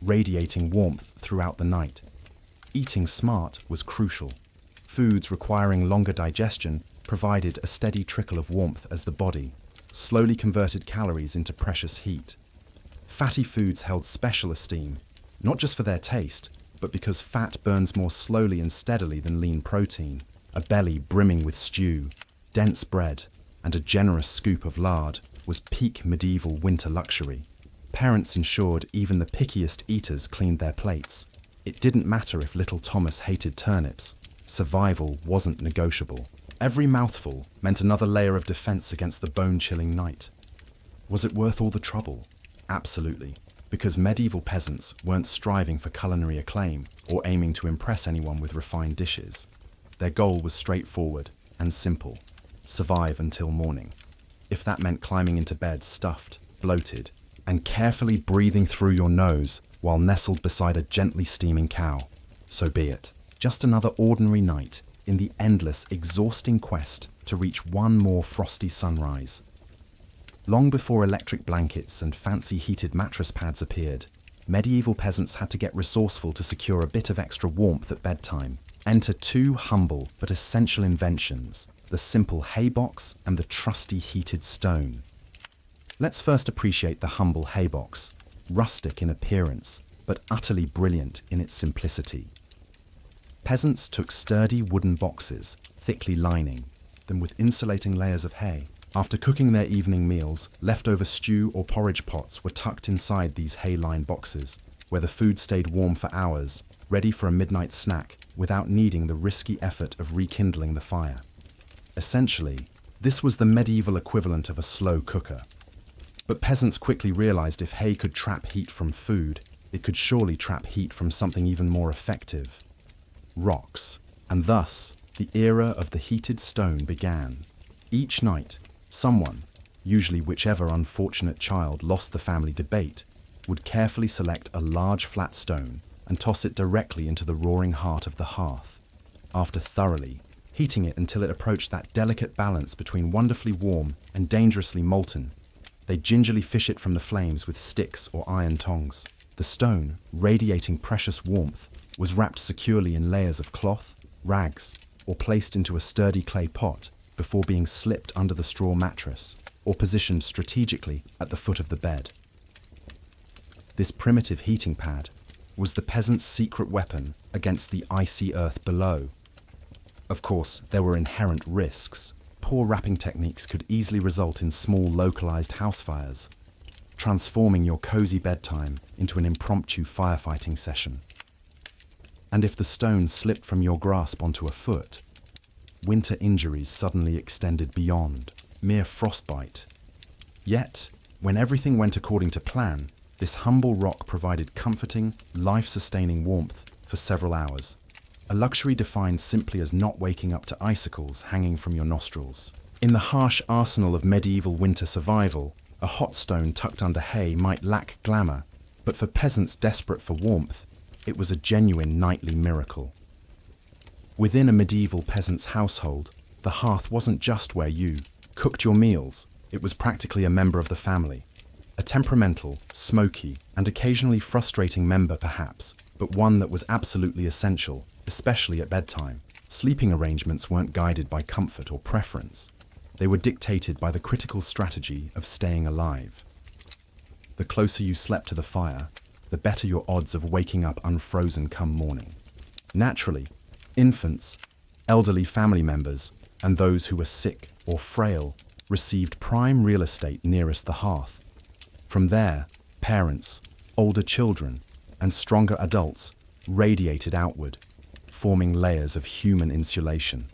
radiating warmth throughout the night. Eating smart was crucial. Foods requiring longer digestion provided a steady trickle of warmth as the body slowly converted calories into precious heat. Fatty foods held special esteem, not just for their taste, but because fat burns more slowly and steadily than lean protein. A belly brimming with stew, dense bread, and a generous scoop of lard was peak medieval winter luxury. Parents ensured even the pickiest eaters cleaned their plates. It didn't matter if little Thomas hated turnips. Survival wasn't negotiable. Every mouthful meant another layer of defense against the bone-chilling night. Was it worth all the trouble? Absolutely, because medieval peasants weren't striving for culinary acclaim or aiming to impress anyone with refined dishes. Their goal was straightforward and simple: survive until morning. If that meant climbing into bed stuffed, bloated, and carefully breathing through your nose while nestled beside a gently steaming cow, so be it. Just another ordinary night in the endless, exhausting quest to reach one more frosty sunrise. Long before electric blankets and fancy heated mattress pads appeared, medieval peasants had to get resourceful to secure a bit of extra warmth at bedtime. Enter two humble but essential inventions: the simple hay box and the trusty heated stone. Let's first appreciate the humble hay box, rustic in appearance, but utterly brilliant in its simplicity. Peasants took sturdy wooden boxes, thickly lining them with insulating layers of hay. After cooking their evening meals, leftover stew or porridge pots were tucked inside these hay-lined boxes, where the food stayed warm for hours, ready for a midnight snack without needing the risky effort of rekindling the fire. Essentially, this was the medieval equivalent of a slow cooker. But peasants quickly realized if hay could trap heat from food, it could surely trap heat from something even more effective: rocks. And thus, the era of the heated stone began. Each night, someone, usually whichever unfortunate child lost the family debate, would carefully select a large flat stone and toss it directly into the roaring heart of the hearth. After thoroughly heating it until it approached that delicate balance between wonderfully warm and dangerously molten, they gingerly fish it from the flames with sticks or iron tongs. The stone, radiating precious warmth, was wrapped securely in layers of cloth, rags, or placed into a sturdy clay pot before being slipped under the straw mattress or positioned strategically at the foot of the bed. This primitive heating pad was the peasant's secret weapon against the icy earth below. Of course, there were inherent risks. Poor wrapping techniques could easily result in small localized house fires, transforming your cozy bedtime into an impromptu firefighting session. And if the stone slipped from your grasp onto a foot, winter injuries suddenly extended beyond mere frostbite. Yet, when everything went according to plan, this humble rock provided comforting, life-sustaining warmth for several hours, a luxury defined simply as not waking up to icicles hanging from your nostrils. In the harsh arsenal of medieval winter survival, a hot stone tucked under hay might lack glamour, but for peasants desperate for warmth, it was a genuine nightly miracle. Within a medieval peasant's household, the hearth wasn't just where you cooked your meals, it was practically a member of the family. A temperamental, smoky, and occasionally frustrating member perhaps, but one that was absolutely essential, especially at bedtime. Sleeping arrangements weren't guided by comfort or preference. They were dictated by the critical strategy of staying alive. The closer you slept to the fire, the better your odds of waking up unfrozen come morning. Naturally, infants, elderly family members, and those who were sick or frail received prime real estate nearest the hearth. From there, parents, older children, and stronger adults radiated outward, forming layers of human insulation.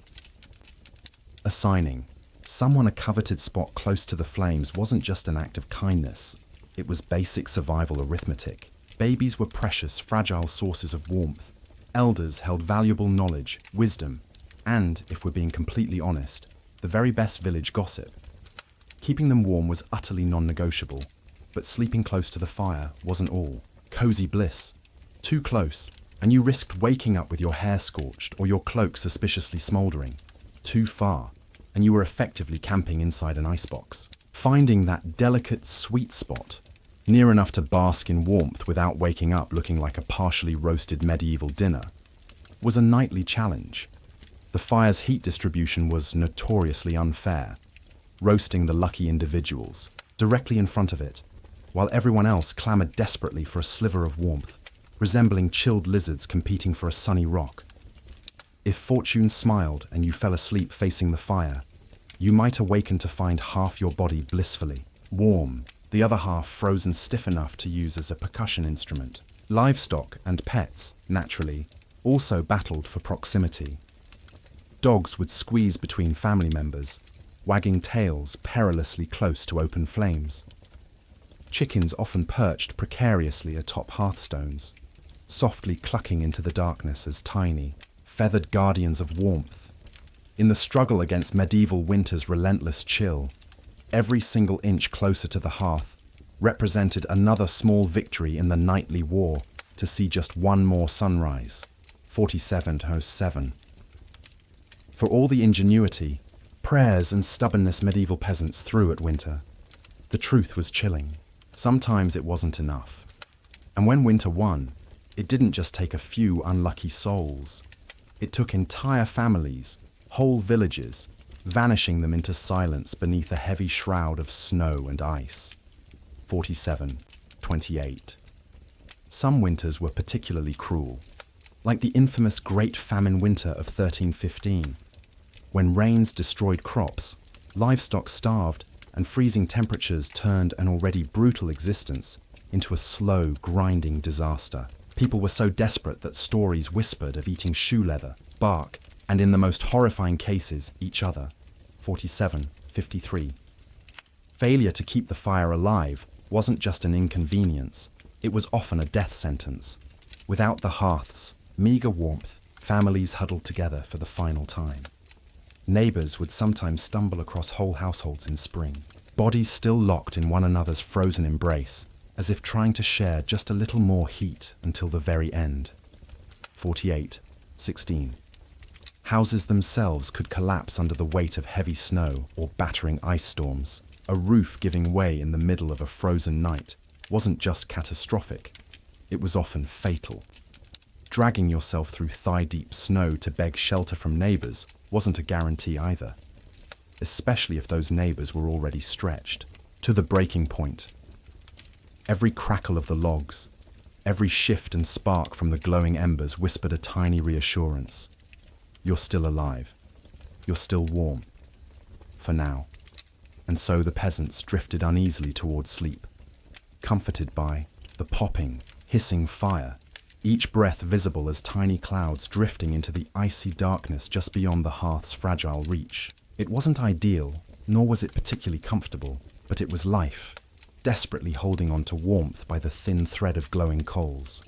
Assigning someone a coveted spot close to the flames wasn't just an act of kindness, it was basic survival arithmetic. Babies were precious, fragile sources of warmth. Elders held valuable knowledge, wisdom, and, if we're being completely honest, the very best village gossip. Keeping them warm was utterly non-negotiable, but sleeping close to the fire wasn't all. Cozy bliss. Too close, and you risked waking up with your hair scorched or your cloak suspiciously smouldering. Too far, and you were effectively camping inside an icebox. Finding that delicate sweet spot, near enough to bask in warmth without waking up looking like a partially roasted medieval dinner, was a nightly challenge. The fire's heat distribution was notoriously unfair, roasting the lucky individuals directly in front of it, while everyone else clamored desperately for a sliver of warmth, resembling chilled lizards competing for a sunny rock. If fortune smiled and you fell asleep facing the fire, you might awaken to find half your body blissfully warm, the other half frozen stiff enough to use as a percussion instrument. Livestock and pets, naturally, also battled for proximity. Dogs would squeeze between family members, wagging tails perilously close to open flames. Chickens often perched precariously atop hearthstones, softly clucking into the darkness as tiny, feathered guardians of warmth. In the struggle against medieval winter's relentless chill, every single inch closer to the hearth represented another small victory in the nightly war to see just one more sunrise. 4707. For all the ingenuity, prayers and stubbornness medieval peasants threw at winter, the truth was chilling. Sometimes it wasn't enough. And when winter won, it didn't just take a few unlucky souls. It took entire families, whole villages, vanishing them into silence beneath a heavy shroud of snow and ice. 4728. Some winters were particularly cruel, like the infamous Great Famine Winter of 1315, when rains destroyed crops, livestock starved, and freezing temperatures turned an already brutal existence into a slow, grinding disaster. People were so desperate that stories whispered of eating shoe leather, bark, and in the most horrifying cases, each other. 4753. Failure to keep the fire alive wasn't just an inconvenience, it was often a death sentence. Without the hearths, meager warmth, families huddled together for the final time. Neighbors would sometimes stumble across whole households in spring, bodies still locked in one another's frozen embrace, as if trying to share just a little more heat until the very end. 4816. Houses themselves could collapse under the weight of heavy snow or battering ice storms. A roof giving way in the middle of a frozen night wasn't just catastrophic, it was often fatal. Dragging yourself through thigh-deep snow to beg shelter from neighbours wasn't a guarantee either, especially if those neighbours were already stretched to the breaking point. Every crackle of the logs, every shift and spark from the glowing embers whispered a tiny reassurance. You're still alive. You're still warm. For now. And so the peasants drifted uneasily towards sleep, comforted by the popping, hissing fire, each breath visible as tiny clouds drifting into the icy darkness just beyond the hearth's fragile reach. It wasn't ideal, nor was it particularly comfortable, but it was life, desperately holding on to warmth by the thin thread of glowing coals.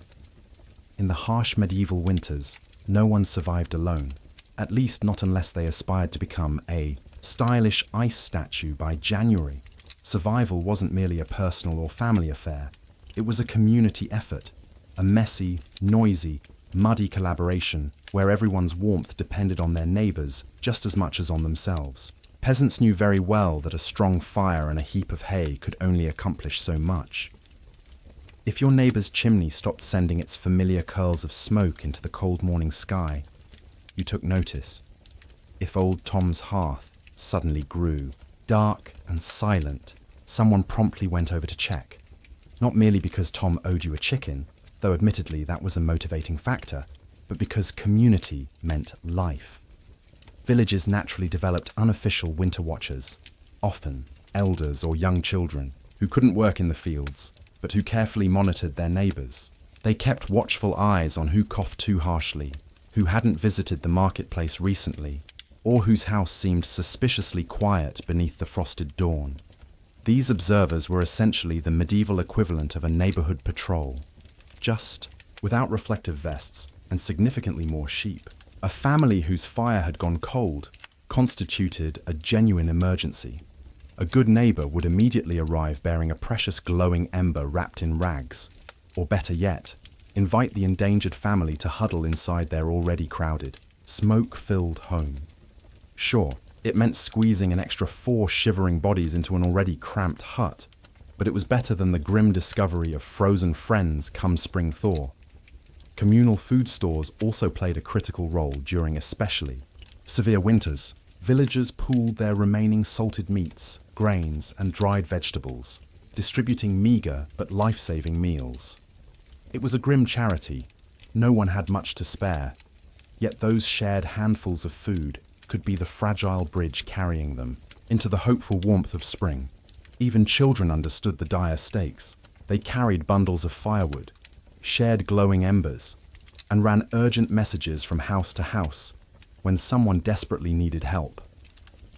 In the harsh medieval winters, no one survived alone, at least not unless they aspired to become a stylish ice statue by January. Survival wasn't merely a personal or family affair, it was a community effort, a messy, noisy, muddy collaboration where everyone's warmth depended on their neighbours just as much as on themselves. Peasants knew very well that a strong fire and a heap of hay could only accomplish so much. If your neighbour's chimney stopped sending its familiar curls of smoke into the cold morning sky, you took notice. If old Tom's hearth suddenly grew dark and silent, someone promptly went over to check. Not merely because Tom owed you a chicken, though admittedly that was a motivating factor, but because community meant life. Villages naturally developed unofficial winter watchers, often elders or young children, who couldn't work in the fields, but who carefully monitored their neighbours. They kept watchful eyes on who coughed too harshly, who hadn't visited the marketplace recently, or whose house seemed suspiciously quiet beneath the frosted dawn. These observers were essentially the medieval equivalent of a neighbourhood patrol, just without reflective vests and significantly more sheep. A family whose fire had gone cold constituted a genuine emergency. A good neighbour would immediately arrive bearing a precious glowing ember wrapped in rags, or better yet, invite the endangered family to huddle inside their already crowded, smoke-filled home. Sure, it meant squeezing an extra 4 shivering bodies into an already cramped hut, but it was better than the grim discovery of frozen friends come spring thaw. Communal food stores also played a critical role during especially severe winters. Villagers pooled their remaining salted meats, grains, and dried vegetables, distributing meagre but life-saving meals. It was a grim charity. No one had much to spare, yet those shared handfuls of food could be the fragile bridge carrying them into the hopeful warmth of spring. Even children understood the dire stakes. They carried bundles of firewood, shared glowing embers, and ran urgent messages from house to house when someone desperately needed help.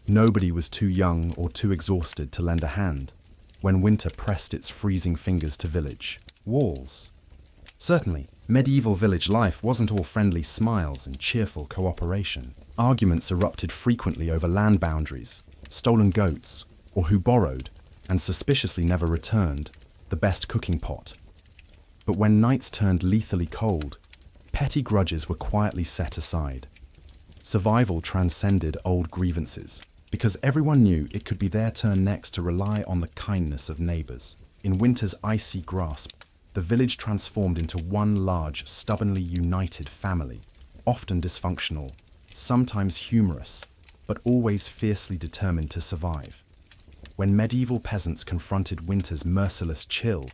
Nobody was too young or too exhausted to lend a hand when winter pressed its freezing fingers to village walls. Certainly, medieval village life wasn't all friendly smiles and cheerful cooperation. Arguments erupted frequently over land boundaries, stolen goats, or who borrowed, and suspiciously never returned, the best cooking pot. But when nights turned lethally cold, petty grudges were quietly set aside. Survival transcended old grievances, because everyone knew it could be their turn next to rely on the kindness of neighbours. In winter's icy grasp, the village transformed into one large, stubbornly united family, often dysfunctional, sometimes humorous, but always fiercely determined to survive. When medieval peasants confronted winter's merciless chill,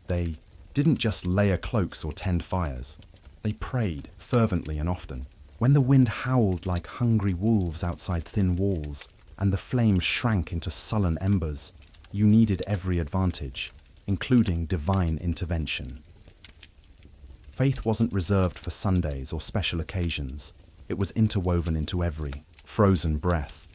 they didn't just layer cloaks or tend fires. They prayed fervently and often. When the wind howled like hungry wolves outside thin walls, and the flames shrank into sullen embers, you needed every advantage, including divine intervention. Faith wasn't reserved for Sundays or special occasions. It was interwoven into every frozen breath.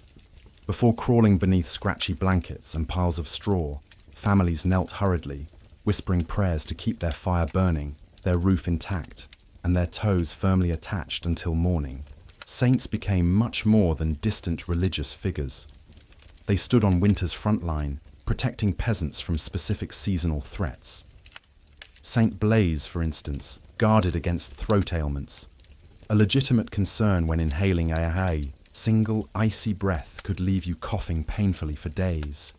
Before crawling beneath scratchy blankets and piles of straw, families knelt hurriedly, whispering prayers to keep their fire burning, their roof intact, and their toes firmly attached until morning. Saints became much more than distant religious figures. They stood on winter's front line, protecting peasants from specific seasonal threats. Saint Blaise, for instance, guarded against throat ailments, a legitimate concern when inhaling a single icy breath could leave you coughing painfully for days.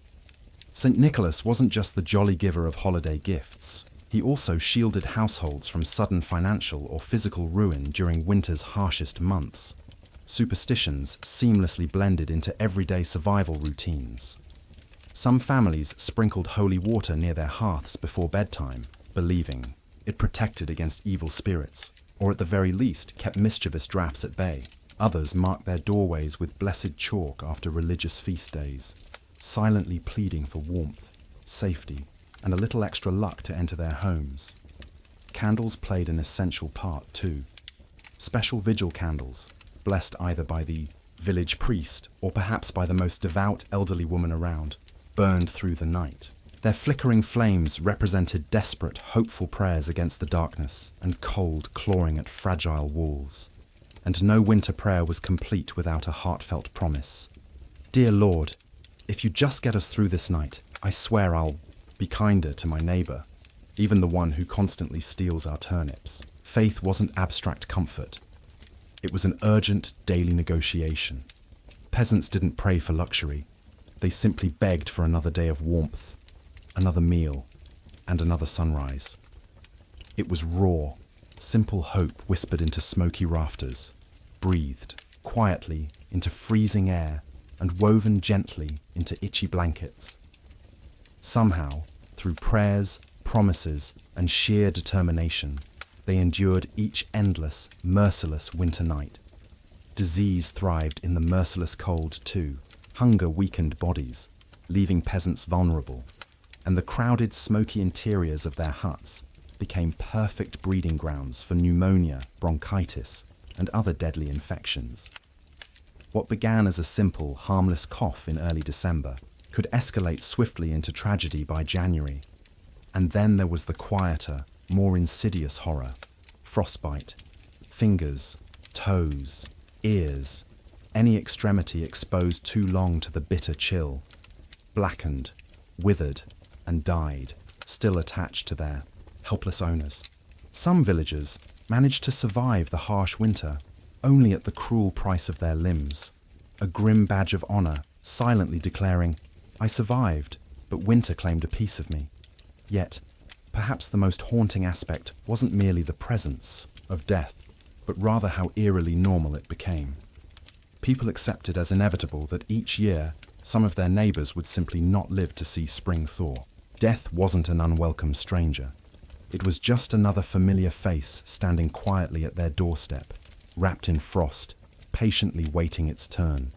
St. Nicholas wasn't just the jolly giver of holiday gifts. He also shielded households from sudden financial or physical ruin during winter's harshest months. Superstitions seamlessly blended into everyday survival routines. Some families sprinkled holy water near their hearths before bedtime, believing it protected against evil spirits, or at the very least kept mischievous drafts at bay. Others marked their doorways with blessed chalk after religious feast days, silently pleading for warmth, safety, and a little extra luck to enter their homes. Candles played an essential part too. Special vigil candles, blessed either by the village priest or perhaps by the most devout elderly woman around, burned through the night. Their flickering flames represented desperate, hopeful prayers against the darkness and cold clawing at fragile walls. And no winter prayer was complete without a heartfelt promise. Dear Lord, if you just get us through this night, I swear I'll be kinder to my neighbour, even the one who constantly steals our turnips. Faith wasn't abstract comfort. It was an urgent daily negotiation. Peasants didn't pray for luxury. They simply begged for another day of warmth, another meal, and another sunrise. It was raw, simple hope whispered into smoky rafters, breathed quietly into freezing air, and woven gently into itchy blankets. Somehow, through prayers, promises, and sheer determination, they endured each endless, merciless winter night. Disease thrived in the merciless cold too. Hunger weakened bodies, leaving peasants vulnerable, and the crowded, smoky interiors of their huts became perfect breeding grounds for pneumonia, bronchitis, and other deadly infections. What began as a simple, harmless cough in early December could escalate swiftly into tragedy by January. And then there was the quieter, more insidious horror: frostbite, fingers, toes, ears, any extremity exposed too long to the bitter chill, blackened, withered, and died, still attached to their helpless owners. Some villagers managed to survive the harsh winter only at the cruel price of their limbs, a grim badge of honor, silently declaring, "I survived, but winter claimed a piece of me." Yet, perhaps the most haunting aspect wasn't merely the presence of death, but rather how eerily normal it became. People accepted as inevitable that each year some of their neighbors would simply not live to see spring thaw. Death wasn't an unwelcome stranger. It was just another familiar face standing quietly at their doorstep, wrapped in frost, patiently waiting its turn.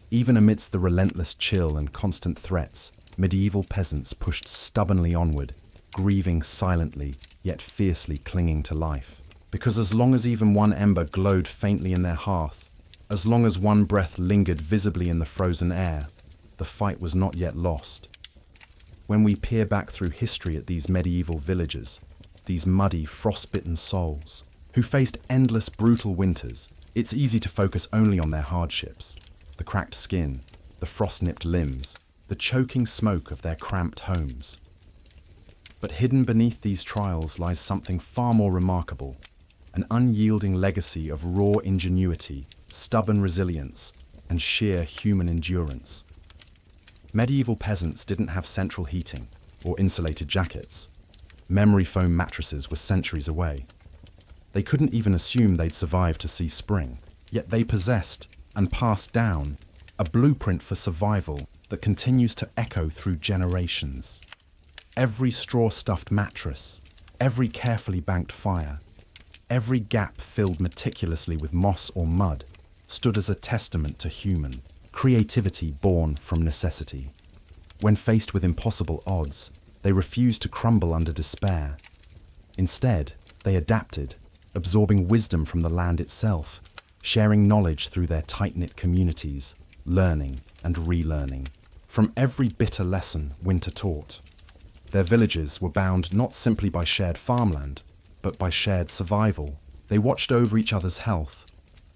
Even amidst the relentless chill and constant threats, medieval peasants pushed stubbornly onward, grieving silently, yet fiercely clinging to life. Because as long as even one ember glowed faintly in their hearth, as long as one breath lingered visibly in the frozen air, the fight was not yet lost. When we peer back through history at these medieval villagers, these muddy, frost-bitten souls, who faced endless, brutal winters, it's easy to focus only on their hardships: the cracked skin, the frost-nipped limbs, the choking smoke of their cramped homes. But hidden beneath these trials lies something far more remarkable: an unyielding legacy of raw ingenuity, stubborn resilience, and sheer human endurance. Medieval peasants didn't have central heating or insulated jackets. Memory foam mattresses were centuries away. They couldn't even assume they'd survive to see spring, yet they possessed and passed down a blueprint for survival that continues to echo through generations. Every straw-stuffed mattress, every carefully banked fire, every gap filled meticulously with moss or mud stood as a testament to human creativity born from necessity. When faced with impossible odds, they refused to crumble under despair. Instead, they adapted, absorbing wisdom from the land itself, sharing knowledge through their tight-knit communities, learning and relearning from every bitter lesson winter taught. Their villages were bound not simply by shared farmland, but by shared survival. They watched over each other's health,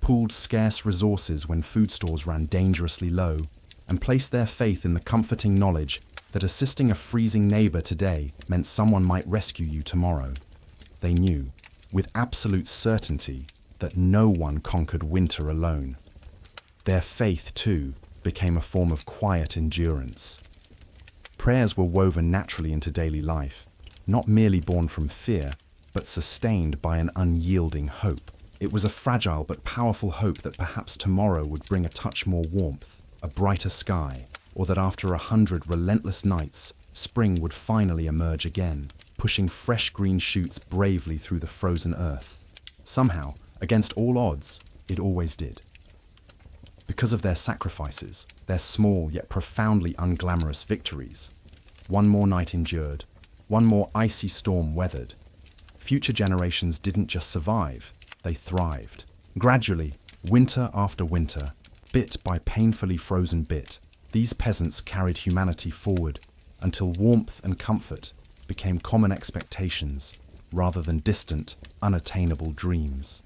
pooled scarce resources when food stores ran dangerously low, and placed their faith in the comforting knowledge that assisting a freezing neighbor today meant someone might rescue you tomorrow. They knew, with absolute certainty, that no one conquered winter alone. Their faith, too, became a form of quiet endurance. Prayers were woven naturally into daily life, not merely born from fear, but sustained by an unyielding hope. It was a fragile but powerful hope that perhaps tomorrow would bring a touch more warmth, a brighter sky, or that after 100 relentless nights, spring would finally emerge again, pushing fresh green shoots bravely through the frozen earth. Somehow, against all odds, it always did. Because of their sacrifices, their small yet profoundly unglamorous victories, one more night endured, one more icy storm weathered, future generations didn't just survive, they thrived. Gradually, winter after winter, bit by painfully frozen bit, these peasants carried humanity forward until warmth and comfort became common expectations rather than distant, unattainable dreams.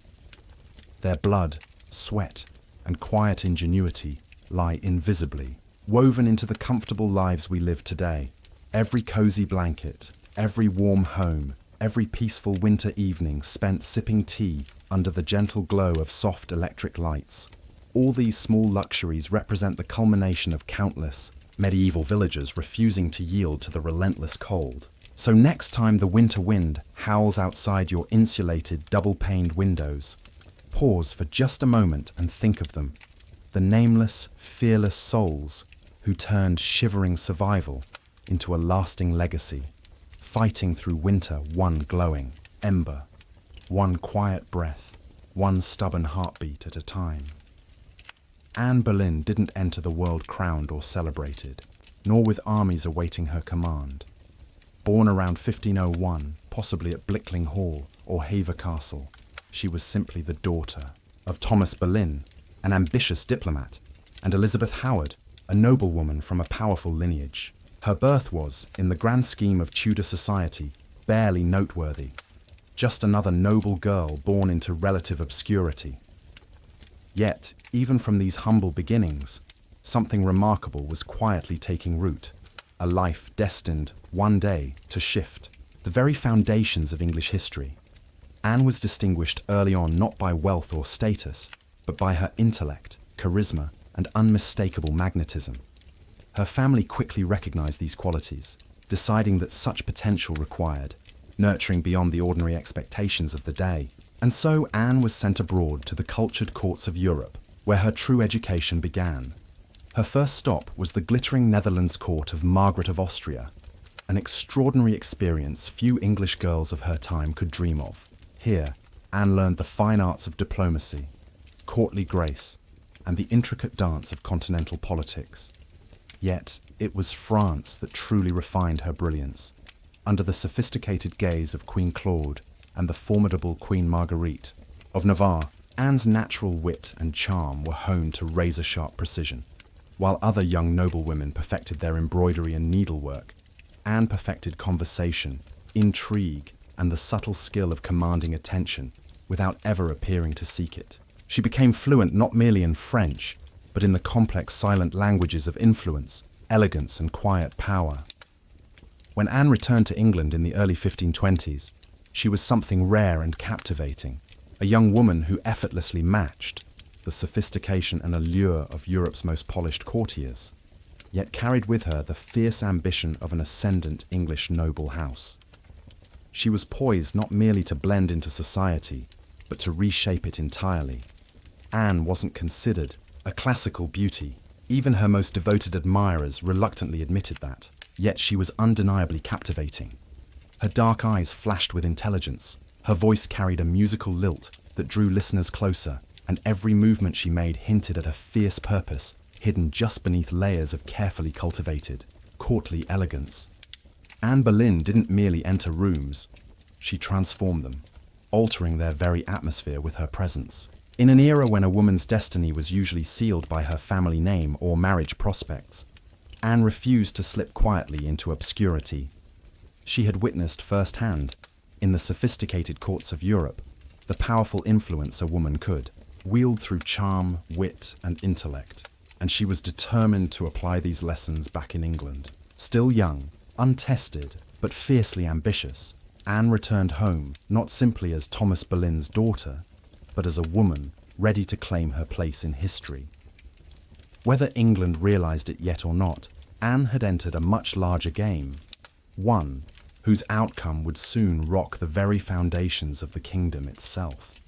Their blood, sweat, and quiet ingenuity lie invisibly, woven into the comfortable lives we live today. Every cozy blanket, every warm home, every peaceful winter evening spent sipping tea under the gentle glow of soft electric lights. All these small luxuries represent the culmination of countless medieval villagers refusing to yield to the relentless cold. So next time the winter wind howls outside your insulated, double-paned windows, pause for just a moment and think of them, the nameless, fearless souls who turned shivering survival into a lasting legacy, fighting through winter one glowing ember, one quiet breath, one stubborn heartbeat at a time. Anne Boleyn didn't enter the world crowned or celebrated, nor with armies awaiting her command. Born around 1501, possibly at Blickling Hall or Hever Castle, she was simply the daughter of Thomas Boleyn, an ambitious diplomat, and Elizabeth Howard, a noblewoman from a powerful lineage. Her birth was, in the grand scheme of Tudor society, barely noteworthy. Just another noble girl born into relative obscurity. Yet, even from these humble beginnings, something remarkable was quietly taking root. A life destined, one day, to shift the very foundations of English history. Anne was distinguished early on not by wealth or status, but by her intellect, charisma, and unmistakable magnetism. Her family quickly recognized these qualities, deciding that such potential required nurturing beyond the ordinary expectations of the day. And so Anne was sent abroad to the cultured courts of Europe, where her true education began. Her first stop was the glittering Netherlands court of Margaret of Austria, an extraordinary experience few English girls of her time could dream of. Here, Anne learned the fine arts of diplomacy, courtly grace, and the intricate dance of continental politics. Yet, it was France that truly refined her brilliance. Under the sophisticated gaze of Queen Claude and the formidable Queen Marguerite of Navarre, Anne's natural wit and charm were honed to razor-sharp precision. While other young noblewomen perfected their embroidery and needlework, Anne perfected conversation, intrigue, and the subtle skill of commanding attention without ever appearing to seek it. She became fluent not merely in French, but in the complex silent languages of influence, elegance, and quiet power. When Anne returned to England in the early 1520s, she was something rare and captivating, a young woman who effortlessly matched the sophistication and allure of Europe's most polished courtiers, yet carried with her the fierce ambition of an ascendant English noble house. She was poised not merely to blend into society, but to reshape it entirely. Anne wasn't considered a classical beauty. Even her most devoted admirers reluctantly admitted that. Yet she was undeniably captivating. Her dark eyes flashed with intelligence. Her voice carried a musical lilt that drew listeners closer, and every movement she made hinted at a fierce purpose hidden just beneath layers of carefully cultivated, courtly elegance. Anne Boleyn didn't merely enter rooms, she transformed them, altering their very atmosphere with her presence. In an era when a woman's destiny was usually sealed by her family name or marriage prospects, Anne refused to slip quietly into obscurity. She had witnessed firsthand, in the sophisticated courts of Europe, the powerful influence a woman could wield through charm, wit, and intellect, and she was determined to apply these lessons back in England. Still young, untested, but fiercely ambitious, Anne returned home not simply as Thomas Boleyn's daughter, but as a woman ready to claim her place in history. Whether England realized it yet or not, Anne had entered a much larger game, one whose outcome would soon rock the very foundations of the kingdom itself.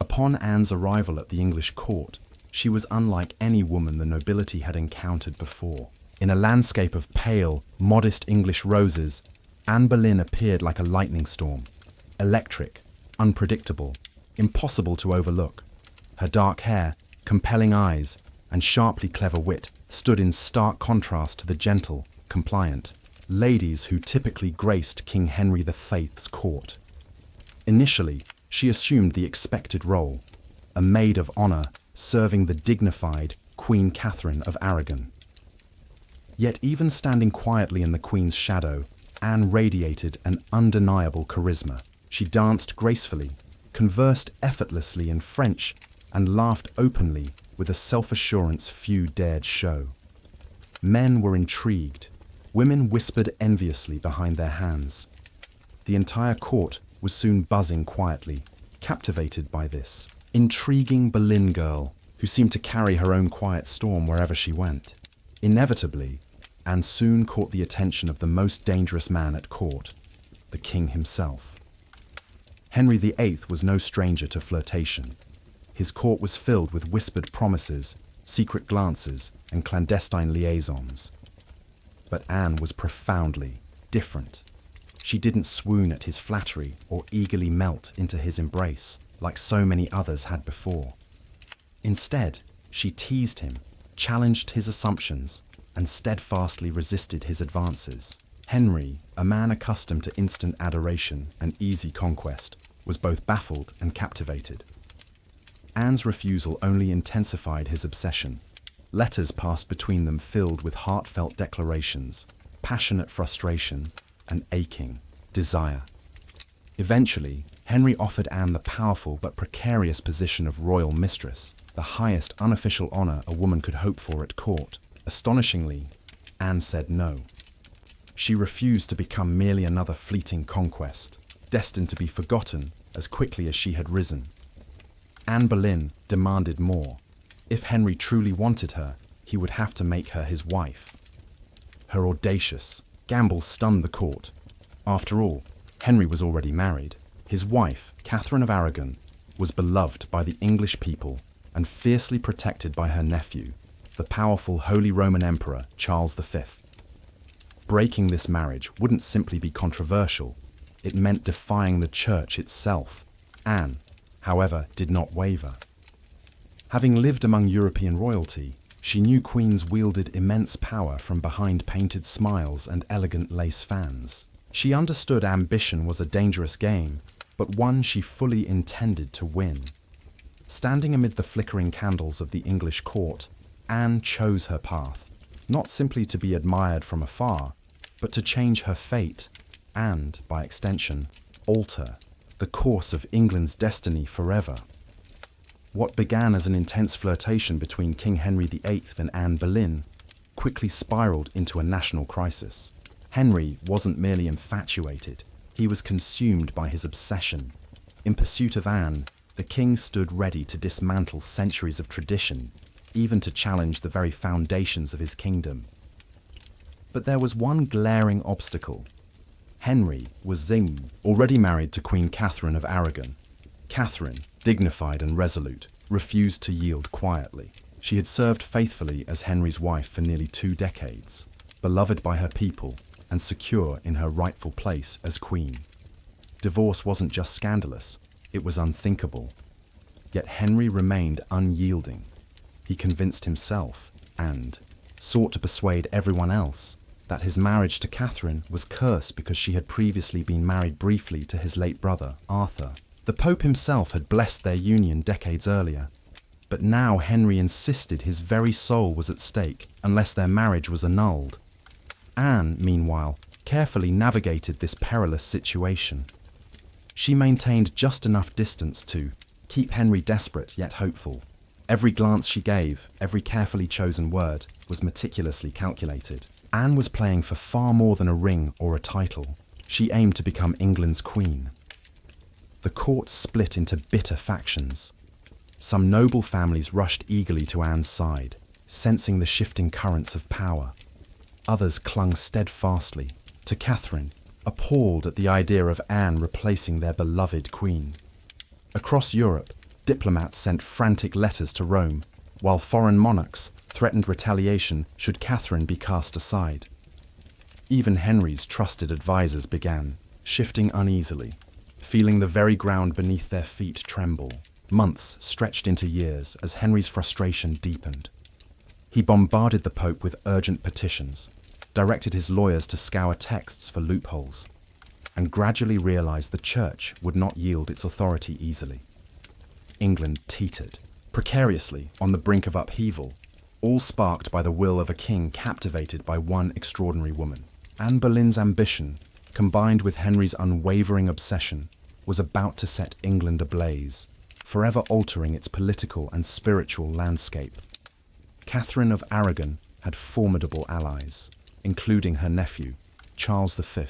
Upon Anne's arrival at the English court, she was unlike any woman the nobility had encountered before. In a landscape of pale, modest English roses, Anne Boleyn appeared like a lightning storm, electric, unpredictable, impossible to overlook. Her dark hair, compelling eyes, and sharply clever wit stood in stark contrast to the gentle, compliant ladies who typically graced King Henry VIII's court. Initially, she assumed the expected role, a maid of honor serving the dignified Queen Catherine of Aragon. Yet even standing quietly in the Queen's shadow, Anne radiated an undeniable charisma. She danced gracefully, conversed effortlessly in French, and laughed openly with a self-assurance few dared show. Men were intrigued. Women whispered enviously behind their hands. The entire court was soon buzzing quietly, captivated by this intriguing Boleyn girl who seemed to carry her own quiet storm wherever she went. Inevitably, Anne soon caught the attention of the most dangerous man at court, the king himself. Henry VIII was no stranger to flirtation. His court was filled with whispered promises, secret glances, and clandestine liaisons. But Anne was profoundly different. She didn't swoon at his flattery or eagerly melt into his embrace like so many others had before. Instead, she teased him, challenged his assumptions, and steadfastly resisted his advances. Henry, a man accustomed to instant adoration and easy conquest, was both baffled and captivated. Anne's refusal only intensified his obsession. Letters passed between them filled with heartfelt declarations, passionate frustration, and aching desire. Eventually, Henry offered Anne the powerful but precarious position of royal mistress, the highest unofficial honor a woman could hope for at court. Astonishingly, Anne said no. She refused to become merely another fleeting conquest, destined to be forgotten as quickly as she had risen. Anne Boleyn demanded more. If Henry truly wanted her, he would have to make her his wife. Her audacious gamble stunned the court. After all, Henry was already married. His wife, Catherine of Aragon, was beloved by the English people and fiercely protected by her nephew, the powerful Holy Roman Emperor Charles V. Breaking this marriage wouldn't simply be controversial, it meant defying the church itself. Anne, however, did not waver. Having lived among European royalty, she knew queens wielded immense power from behind painted smiles and elegant lace fans. She understood ambition was a dangerous game, but one she fully intended to win. Standing amid the flickering candles of the English court, Anne chose her path, not simply to be admired from afar, but to change her fate and, by extension, alter the course of England's destiny forever. What began as an intense flirtation between King Henry VIII and Anne Boleyn quickly spiraled into a national crisis. Henry wasn't merely infatuated, he was consumed by his obsession. In pursuit of Anne, the king stood ready to dismantle centuries of tradition, even to challenge the very foundations of his kingdom. But there was one glaring obstacle. Henry was already married to Queen Catherine of Aragon. Catherine, dignified and resolute, refused to yield quietly. She had served faithfully as Henry's wife for nearly 2 decades, beloved by her people and secure in her rightful place as queen. Divorce wasn't just scandalous, it was unthinkable. Yet Henry remained unyielding. He convinced himself and sought to persuade everyone else that his marriage to Catherine was cursed because she had previously been married briefly to his late brother, Arthur. The Pope himself had blessed their union decades earlier, but now Henry insisted his very soul was at stake unless their marriage was annulled. Anne, meanwhile, carefully navigated this perilous situation. She maintained just enough distance to keep Henry desperate yet hopeful. Every glance she gave, every carefully chosen word, was meticulously calculated. Anne was playing for far more than a ring or a title. She aimed to become England's queen. The court split into bitter factions. Some noble families rushed eagerly to Anne's side, sensing the shifting currents of power. Others clung steadfastly to Catherine, appalled at the idea of Anne replacing their beloved queen. Across Europe, diplomats sent frantic letters to Rome, while foreign monarchs threatened retaliation should Catherine be cast aside. Even Henry's trusted advisers began shifting uneasily, feeling the very ground beneath their feet tremble. Months stretched into years as Henry's frustration deepened. He bombarded the Pope with urgent petitions, directed his lawyers to scour texts for loopholes, and gradually realized the Church would not yield its authority easily. England teetered, precariously on the brink of upheaval, all sparked by the will of a king captivated by one extraordinary woman. Anne Boleyn's ambition, combined with Henry's unwavering obsession, was about to set England ablaze, forever altering its political and spiritual landscape. Catherine of Aragon had formidable allies, including her nephew, Charles V,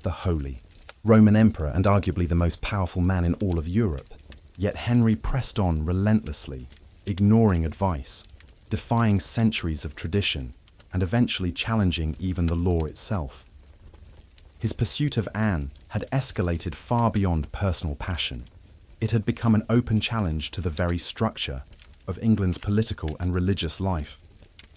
the Holy, Roman Emperor and arguably the most powerful man in all of Europe. Yet Henry pressed on relentlessly, ignoring advice, defying centuries of tradition, and eventually challenging even the law itself. His pursuit of Anne had escalated far beyond personal passion. It had become an open challenge to the very structure of England's political and religious life.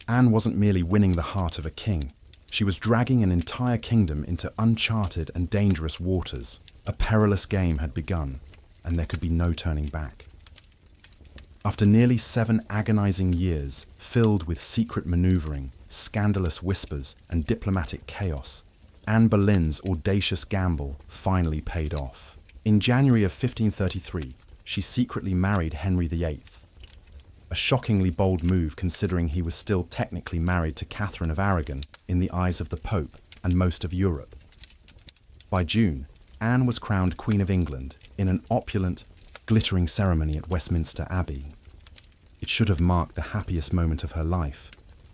Anne wasn't merely winning the heart of a king. She was dragging an entire kingdom into uncharted and dangerous waters. A perilous game had begun, and there could be no turning back. After nearly 7 agonizing years, filled with secret maneuvering, scandalous whispers, and diplomatic chaos, Anne Boleyn's audacious gamble finally paid off. In January of 1533, she secretly married Henry VIII. A shockingly bold move considering he was still technically married to Catherine of Aragon in the eyes of the Pope and most of Europe. By June, Anne was crowned Queen of England in an opulent, glittering ceremony at Westminster Abbey. It should have marked the happiest moment of her life,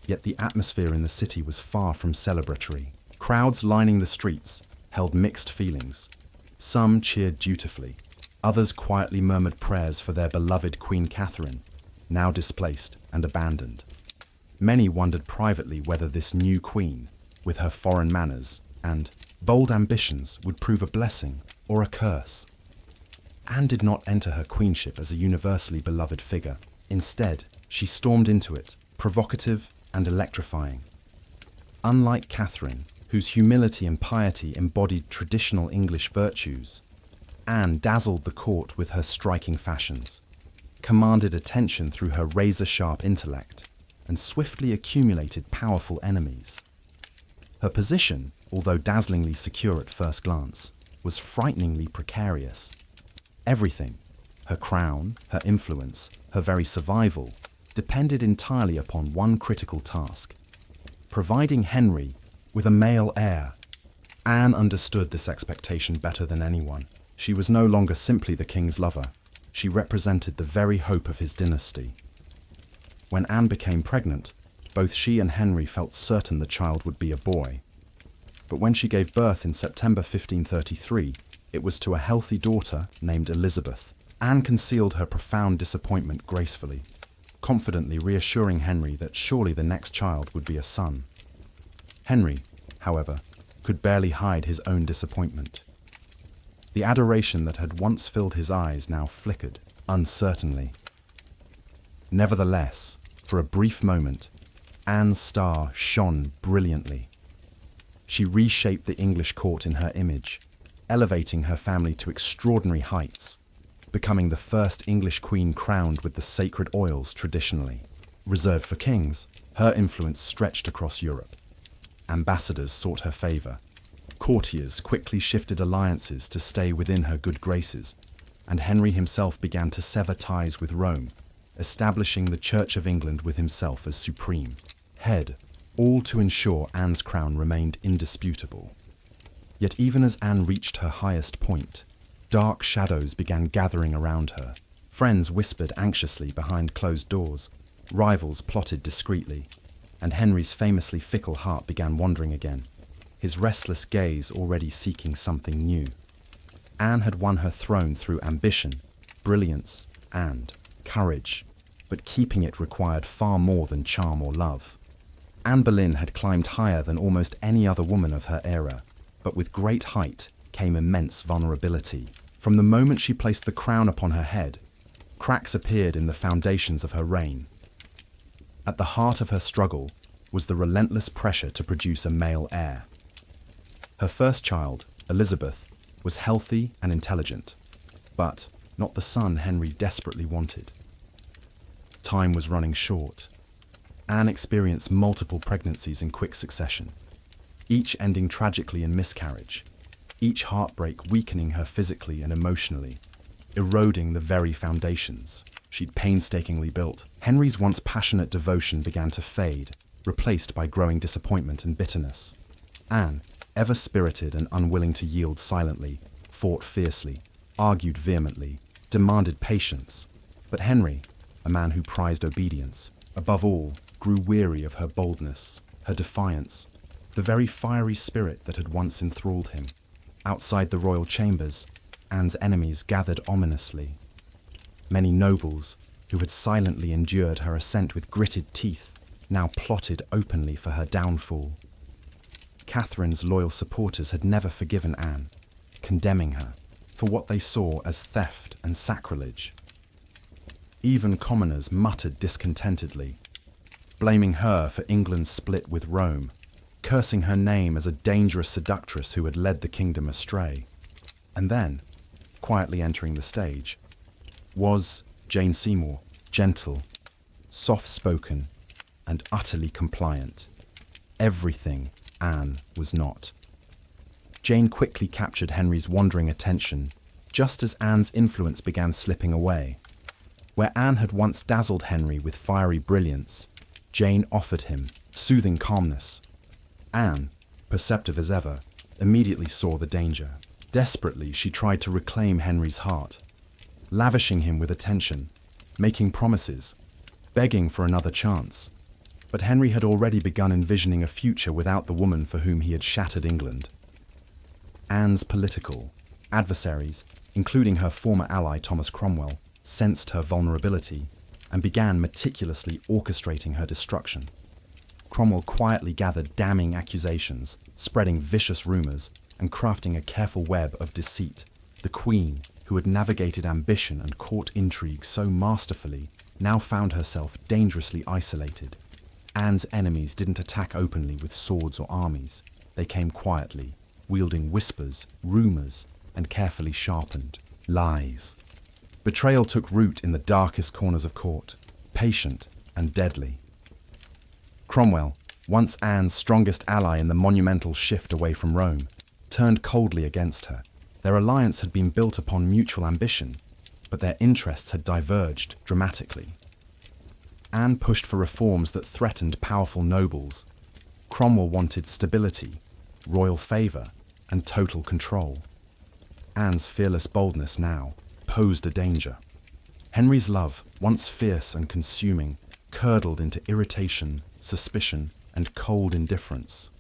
yet the atmosphere in the city was far from celebratory. Crowds lining the streets held mixed feelings. Some cheered dutifully, others quietly murmured prayers for their beloved Queen Catherine, now displaced and abandoned. Many wondered privately whether this new queen, with her foreign manners and bold ambitions, would prove a blessing or a curse. Anne did not enter her queenship as a universally beloved figure. Instead, she stormed into it, provocative and electrifying. Unlike Catherine, whose humility and piety embodied traditional English virtues, Anne dazzled the court with her striking fashions, commanded attention through her razor-sharp intellect, and swiftly accumulated powerful enemies. Her position, although dazzlingly secure at first glance, was frighteningly precarious. Everything, her crown, her influence, her very survival, depended entirely upon one critical task: providing Henry with a male heir. Anne understood this expectation better than anyone. She was no longer simply the king's lover. She represented the very hope of his dynasty. When Anne became pregnant, both she and Henry felt certain the child would be a boy. But when she gave birth in September 1533, it was to a healthy daughter named Elizabeth. Anne concealed her profound disappointment gracefully, confidently reassuring Henry that surely the next child would be a son. Henry, however, could barely hide his own disappointment. The adoration that had once filled his eyes now flickered, uncertainly. Nevertheless, for a brief moment, Anne's star shone brilliantly. She reshaped the English court in her image, elevating her family to extraordinary heights, becoming the first English queen crowned with the sacred oils traditionally reserved for kings. Her influence stretched across Europe. Ambassadors sought her favor. Courtiers quickly shifted alliances to stay within her good graces, and Henry himself began to sever ties with Rome, establishing the Church of England with himself as supreme head, all to ensure Anne's crown remained indisputable. Yet even as Anne reached her highest point, dark shadows began gathering around her. Friends whispered anxiously behind closed doors, rivals plotted discreetly, and Henry's famously fickle heart began wandering again, his restless gaze already seeking something new. Anne had won her throne through ambition, brilliance, and courage, but keeping it required far more than charm or love. Anne Boleyn had climbed higher than almost any other woman of her era, But with great height came immense vulnerability. From the moment she placed the crown upon her head, cracks appeared in the foundations of her reign. At the heart of her struggle was the relentless pressure to produce a male heir. Her first child, Elizabeth, was healthy and intelligent, but not the son Henry desperately wanted. Time was running short. Anne experienced multiple pregnancies in quick succession, each ending tragically in miscarriage, each heartbreak weakening her physically and emotionally, eroding the very foundations she'd painstakingly built. Henry's once passionate devotion began to fade, replaced by growing disappointment and bitterness. Anne, ever spirited and unwilling to yield silently, fought fiercely, argued vehemently, demanded patience. But Henry, a man who prized obedience, above all, grew weary of her boldness, her defiance, the very fiery spirit that had once enthralled him. Outside the royal chambers, Anne's enemies gathered ominously. Many nobles, who had silently endured her ascent with gritted teeth, now plotted openly for her downfall. Catherine's loyal supporters had never forgiven Anne, condemning her for what they saw as theft and sacrilege. Even commoners muttered discontentedly, blaming her for England's split with Rome, cursing her name as a dangerous seductress who had led the kingdom astray. And then, quietly entering the stage, was Jane Seymour, gentle, soft-spoken, and utterly compliant. Everything Anne was not. Jane quickly captured Henry's wandering attention, just as Anne's influence began slipping away. Where Anne had once dazzled Henry with fiery brilliance, Jane offered him soothing calmness. Anne, perceptive as ever, immediately saw the danger. Desperately, she tried to reclaim Henry's heart, lavishing him with attention, making promises, begging for another chance. But Henry had already begun envisioning a future without the woman for whom he had shattered England. Anne's political adversaries, including her former ally Thomas Cromwell, sensed her vulnerability and began meticulously orchestrating her destruction. Cromwell quietly gathered damning accusations, spreading vicious rumours, and crafting a careful web of deceit. The Queen, who had navigated ambition and court intrigue so masterfully, now found herself dangerously isolated. Anne's enemies didn't attack openly with swords or armies. They came quietly, wielding whispers, rumours, and carefully sharpened lies. Betrayal took root in the darkest corners of court, patient and deadly. Cromwell, once Anne's strongest ally in the monumental shift away from Rome, turned coldly against her. Their alliance had been built upon mutual ambition, but their interests had diverged dramatically. Anne pushed for reforms that threatened powerful nobles. Cromwell wanted stability, royal favour, and total control. Anne's fearless boldness now posed a danger. Henry's love, once fierce and consuming, curdled into irritation, suspicion, and cold indifference.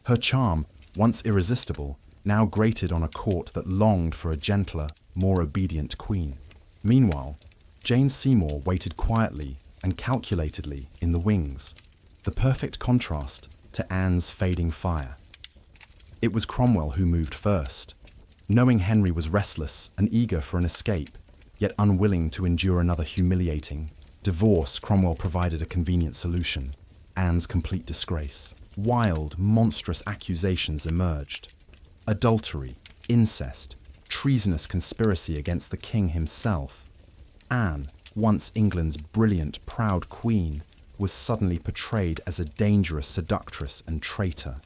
Her charm, once irresistible, now grated on a court that longed for a gentler, more obedient queen. Meanwhile, Jane Seymour waited quietly and calculatedly in the wings, the perfect contrast to Anne's fading fire. It was Cromwell who moved first. Knowing Henry was restless and eager for an escape, yet unwilling to endure another humiliating divorce, Cromwell provided a convenient solution: Anne's complete disgrace. Wild, monstrous accusations emerged. Adultery, incest, treasonous conspiracy against the king himself. Anne, once England's brilliant, proud queen, was suddenly portrayed as a dangerous seductress and traitor.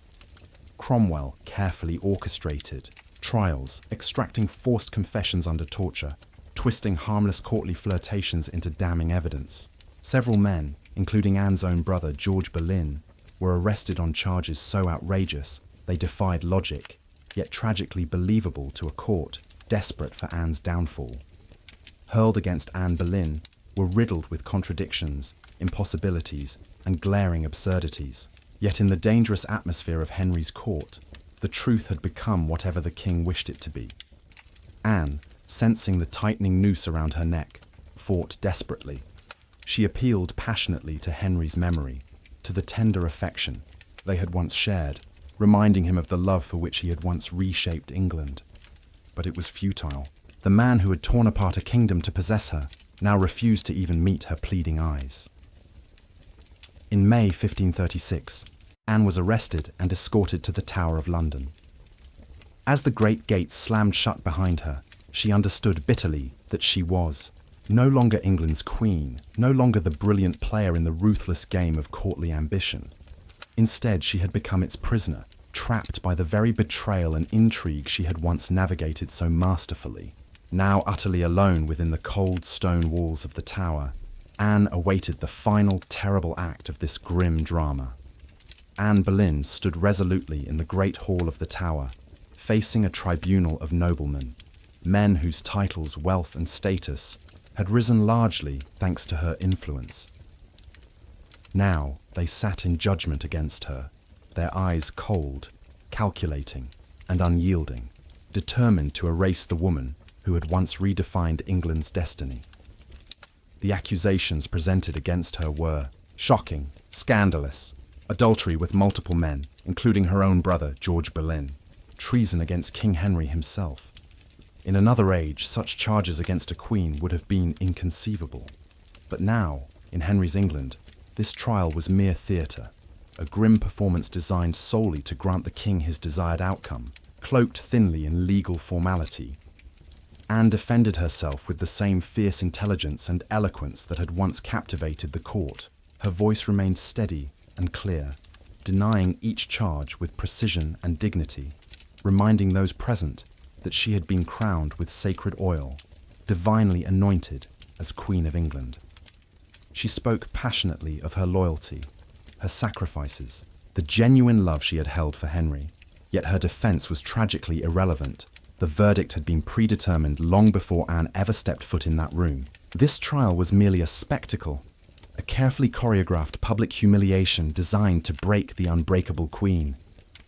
Cromwell carefully orchestrated trials, extracting forced confessions under torture, twisting harmless courtly flirtations into damning evidence. Several men, including Anne's own brother George Boleyn, were arrested on charges so outrageous they defied logic, yet tragically believable to a court desperate for Anne's downfall. Hurled against Anne Boleyn were riddled with contradictions, impossibilities, and glaring absurdities. Yet in the dangerous atmosphere of Henry's court, the truth had become whatever the king wished it to be. Anne, sensing the tightening noose around her neck, fought desperately. She appealed passionately to Henry's memory, to the tender affection they had once shared, reminding him of the love for which he had once reshaped England. But it was futile. The man who had torn apart a kingdom to possess her now refused to even meet her pleading eyes. In May 1536, Anne was arrested and escorted to the Tower of London. As the great gates slammed shut behind her, she understood bitterly that she was no longer England's queen, no longer the brilliant player in the ruthless game of courtly ambition. Instead, she had become its prisoner, trapped by the very betrayal and intrigue she had once navigated so masterfully. Now utterly alone within the cold stone walls of the tower, Anne awaited the final terrible act of this grim drama. Anne Boleyn stood resolutely in the great hall of the tower, facing a tribunal of noblemen, men whose titles, wealth and status had risen largely thanks to her influence. Now they sat in judgment against her, their eyes cold, calculating and unyielding, determined to erase the woman who had once redefined England's destiny. The accusations presented against her were shocking, scandalous: adultery with multiple men, including her own brother, George Boleyn, treason against King Henry himself. In another age, such charges against a queen would have been inconceivable. But now, in Henry's England, this trial was mere theatre, a grim performance designed solely to grant the king his desired outcome, cloaked thinly in legal formality. Anne defended herself with the same fierce intelligence and eloquence that had once captivated the court. Her voice remained steady and clear, denying each charge with precision and dignity, reminding those present that she had been crowned with sacred oil, divinely anointed as Queen of England. She spoke passionately of her loyalty, her sacrifices, the genuine love she had held for Henry. Yet her defense was tragically irrelevant. The verdict had been predetermined long before Anne ever stepped foot in that room. This trial was merely a spectacle, a carefully choreographed public humiliation designed to break the unbreakable queen.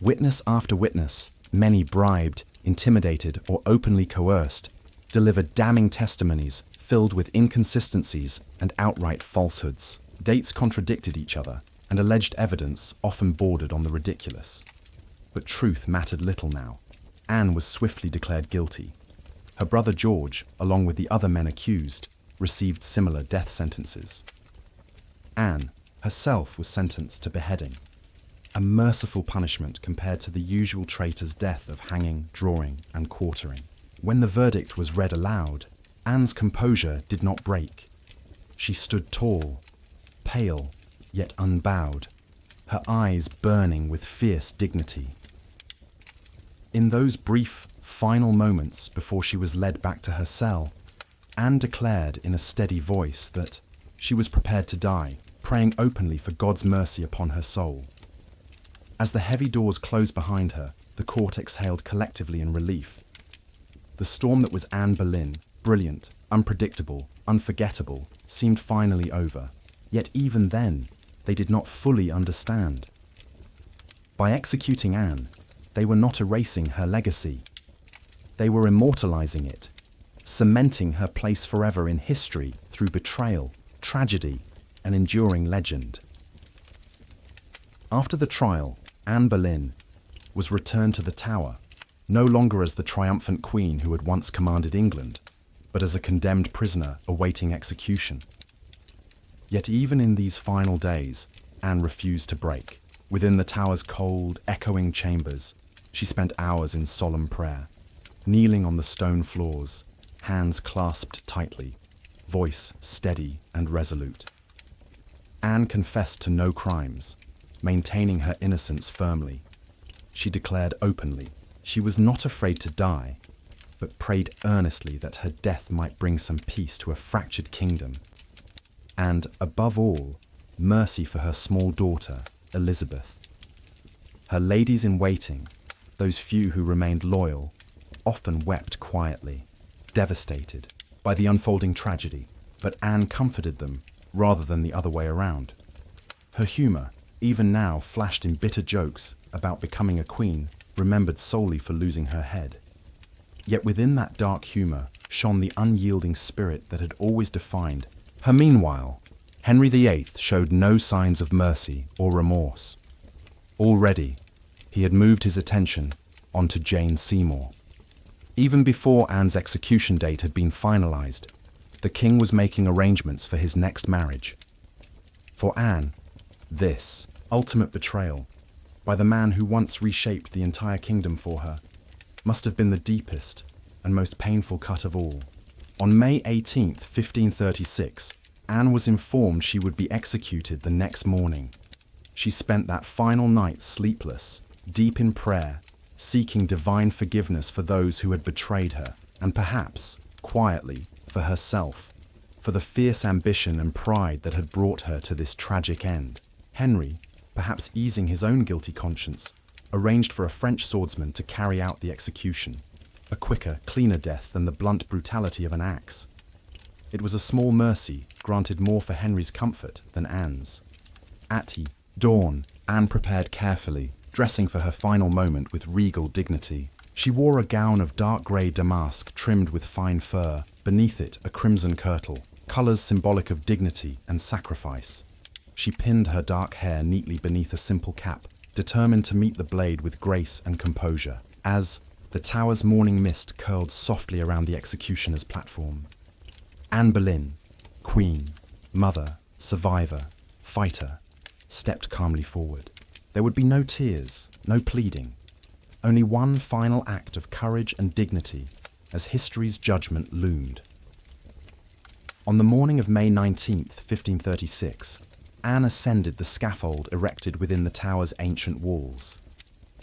Witness after witness, many bribed, intimidated, or openly coerced, delivered damning testimonies filled with inconsistencies and outright falsehoods. Dates contradicted each other, and alleged evidence often bordered on the ridiculous. But truth mattered little now. Anne was swiftly declared guilty. Her brother George, along with the other men accused, received similar death sentences. Anne herself was sentenced to beheading, a merciful punishment compared to the usual traitor's death of hanging, drawing, and quartering. When the verdict was read aloud, Anne's composure did not break. She stood tall, pale, yet unbowed, her eyes burning with fierce dignity. In those brief, final moments before she was led back to her cell, Anne declared in a steady voice that she was prepared to die, praying openly for God's mercy upon her soul. As the heavy doors closed behind her, the court exhaled collectively in relief. The storm that was Anne Boleyn, brilliant, unpredictable, unforgettable, seemed finally over. Yet even then, they did not fully understand. By executing Anne, they were not erasing her legacy. They were immortalizing it, cementing her place forever in history through betrayal, tragedy, and enduring legend. After the trial, Anne Boleyn was returned to the Tower, no longer as the triumphant queen who had once commanded England, but as a condemned prisoner awaiting execution. Yet even in these final days, Anne refused to break. Within the Tower's cold, echoing chambers, she spent hours in solemn prayer, kneeling on the stone floors, hands clasped tightly, voice steady and resolute. Anne confessed to no crimes, maintaining her innocence firmly. She declared openly she was not afraid to die, but prayed earnestly that her death might bring some peace to a fractured kingdom, and, above all, mercy for her small daughter, Elizabeth. Her ladies-in-waiting, those few who remained loyal, often wept quietly, devastated by the unfolding tragedy, but Anne comforted them rather than the other way around. Her humour, even now flashed in bitter jokes about becoming a queen, remembered solely for losing her head. Yet within that dark humour shone the unyielding spirit that had always defined her. Meanwhile, Henry VIII showed no signs of mercy or remorse. Already, he had moved his attention onto Jane Seymour. Even before Anne's execution date had been finalized, the king was making arrangements for his next marriage. For Anne, this ultimate betrayal by the man who once reshaped the entire kingdom for her must have been the deepest and most painful cut of all. On May 18th, 1536, Anne was informed she would be executed the next morning. She spent that final night sleepless, deep in prayer, seeking divine forgiveness for those who had betrayed her, and perhaps, quietly, for herself, for the fierce ambition and pride that had brought her to this tragic end. Henry, perhaps easing his own guilty conscience, arranged for a French swordsman to carry out the execution, a quicker, cleaner death than the blunt brutality of an axe. It was a small mercy, granted more for Henry's comfort than Anne's. At dawn, Anne prepared carefully, dressing for her final moment with regal dignity. She wore a gown of dark grey damask trimmed with fine fur, beneath it a crimson kirtle, colours symbolic of dignity and sacrifice. She pinned her dark hair neatly beneath a simple cap, determined to meet the blade with grace and composure, as the tower's morning mist curled softly around the executioner's platform. Anne Boleyn, queen, mother, survivor, fighter, stepped calmly forward. There would be no tears, no pleading, only one final act of courage and dignity as history's judgment loomed. On the morning of May 19th, 1536, Anne ascended the scaffold erected within the tower's ancient walls.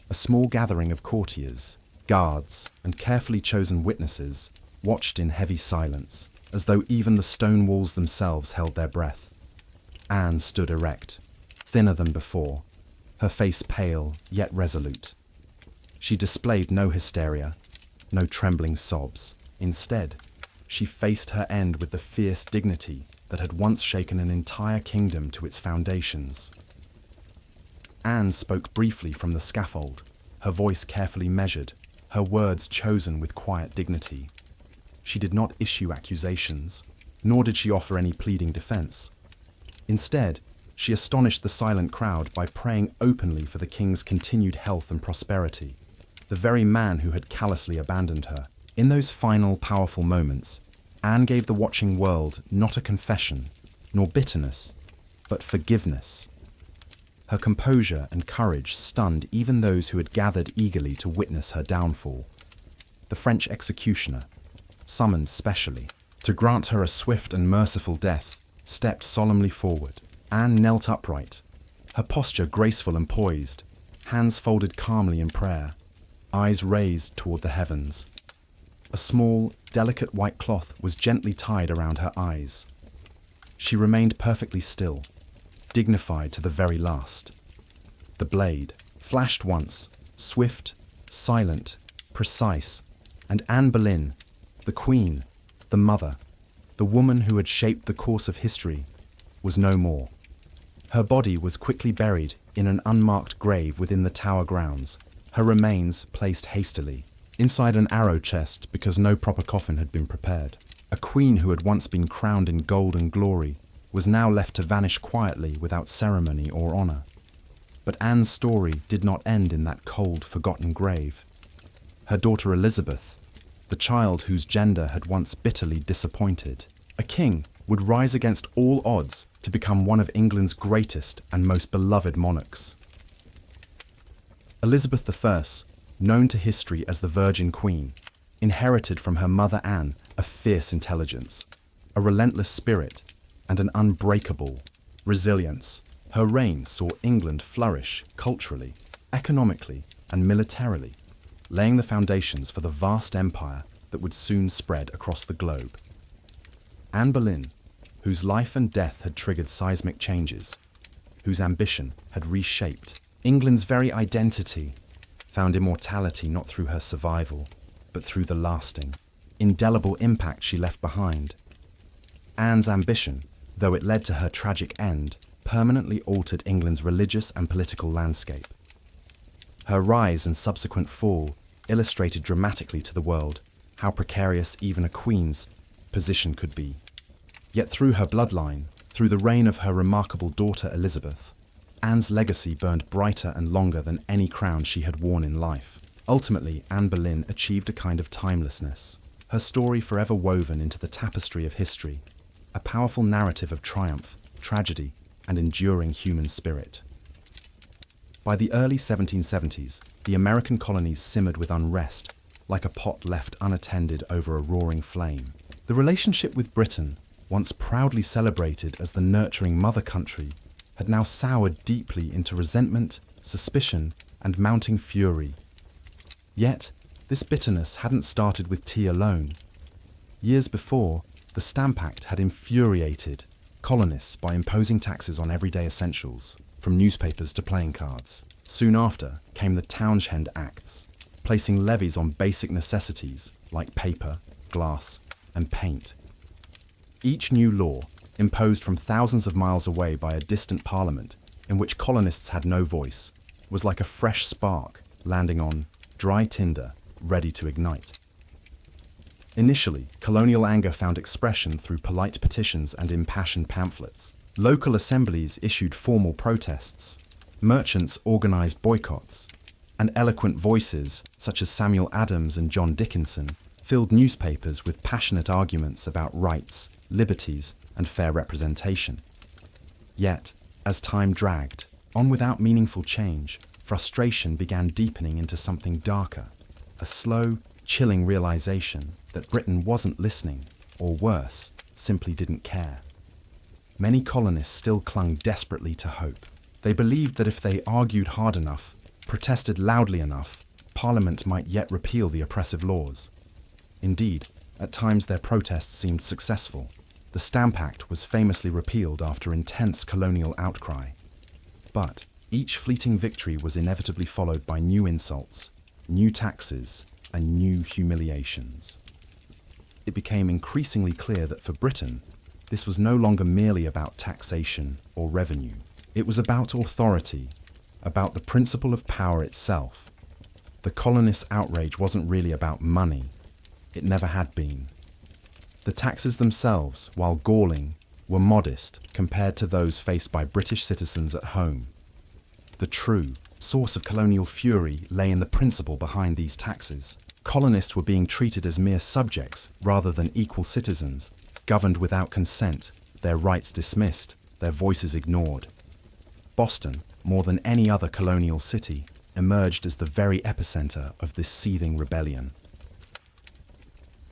A small gathering of courtiers, guards, and carefully chosen witnesses watched in heavy silence, as though even the stone walls themselves held their breath. Anne stood erect, thinner than before, her face pale yet resolute. She displayed no hysteria, no trembling sobs. Instead, she faced her end with the fierce dignity that had once shaken an entire kingdom to its foundations. Anne spoke briefly from the scaffold, her voice carefully measured, her words chosen with quiet dignity. She did not issue accusations, nor did she offer any pleading defense. Instead, she astonished the silent crowd by praying openly for the king's continued health and prosperity, the very man who had callously abandoned her. In those final, powerful moments, Anne gave the watching world not a confession, nor bitterness, but forgiveness. Her composure and courage stunned even those who had gathered eagerly to witness her downfall. The French executioner, summoned specially to grant her a swift and merciful death, stepped solemnly forward. Anne knelt upright, her posture graceful and poised, hands folded calmly in prayer, eyes raised toward the heavens. A small, delicate white cloth was gently tied around her eyes. She remained perfectly still, dignified to the very last. The blade flashed once, swift, silent, precise, and Anne Boleyn, the queen, the mother, the woman who had shaped the course of history, was no more. Her body was quickly buried in an unmarked grave within the tower grounds, her remains placed hastily inside an arrow chest because no proper coffin had been prepared. A queen who had once been crowned in gold and glory was now left to vanish quietly without ceremony or honor. But Anne's story did not end in that cold, forgotten grave. Her daughter Elizabeth, the child whose gender had once bitterly disappointed, a king, would rise against all odds to become one of England's greatest and most beloved monarchs. Elizabeth I, known to history as the Virgin Queen, inherited from her mother Anne a fierce intelligence, a relentless spirit, and an unbreakable resilience. Her reign saw England flourish culturally, economically, and militarily, laying the foundations for the vast empire that would soon spread across the globe. Anne Boleyn, whose life and death had triggered seismic changes, whose ambition had reshaped England's very identity, found immortality not through her survival, but through the lasting, indelible impact she left behind. Anne's ambition, though it led to her tragic end, permanently altered England's religious and political landscape. Her rise and subsequent fall illustrated dramatically to the world how precarious even a queen's position could be. Yet through her bloodline, through the reign of her remarkable daughter Elizabeth, Anne's legacy burned brighter and longer than any crown she had worn in life. Ultimately, Anne Boleyn achieved a kind of timelessness, her story forever woven into the tapestry of history, a powerful narrative of triumph, tragedy, and enduring human spirit. By the early 1770s, the American colonies simmered with unrest, like a pot left unattended over a roaring flame. The relationship with Britain, once proudly celebrated as the nurturing mother country, had now soured deeply into resentment, suspicion, and mounting fury. Yet, this bitterness hadn't started with tea alone. Years before, the Stamp Act had infuriated colonists by imposing taxes on everyday essentials, from newspapers to playing cards. Soon after came the Townshend Acts, placing levies on basic necessities like paper, glass, and paint. Each new law, imposed from thousands of miles away by a distant parliament in which colonists had no voice, was like a fresh spark landing on dry tinder ready to ignite. Initially, colonial anger found expression through polite petitions and impassioned pamphlets. Local assemblies issued formal protests. Merchants organized boycotts. And eloquent voices, such as Samuel Adams and John Dickinson, filled newspapers with passionate arguments about rights, liberties, and fair representation. Yet, as time dragged, on without meaningful change, frustration began deepening into something darker, a slow, chilling realization that Britain wasn't listening, or worse, simply didn't care. Many colonists still clung desperately to hope. They believed that if they argued hard enough, protested loudly enough, Parliament might yet repeal the oppressive laws. Indeed, at times their protests seemed successful. The Stamp Act was famously repealed after intense colonial outcry. But each fleeting victory was inevitably followed by new insults, new taxes, and new humiliations. It became increasingly clear that for Britain, this was no longer merely about taxation or revenue. It was about authority, about the principle of power itself. The colonists' outrage wasn't really about money. It never had been. The taxes themselves, while galling, were modest compared to those faced by British citizens at home. The true source of colonial fury lay in the principle behind these taxes. Colonists were being treated as mere subjects rather than equal citizens, governed without consent, their rights dismissed, their voices ignored. Boston, more than any other colonial city, emerged as the very epicenter of this seething rebellion.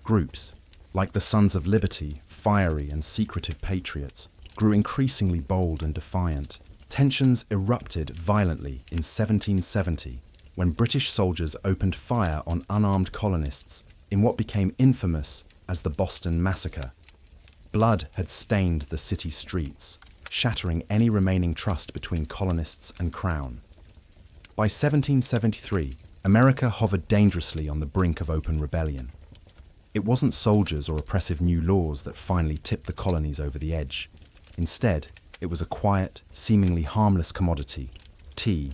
Groups, like the Sons of Liberty, fiery and secretive patriots, grew increasingly bold and defiant. Tensions erupted violently in 1770 when British soldiers opened fire on unarmed colonists in what became infamous as the Boston Massacre. Blood had stained the city streets, shattering any remaining trust between colonists and Crown. By 1773, America hovered dangerously on the brink of open rebellion. It wasn't soldiers or oppressive new laws that finally tipped the colonies over the edge. Instead, it was a quiet, seemingly harmless commodity, tea,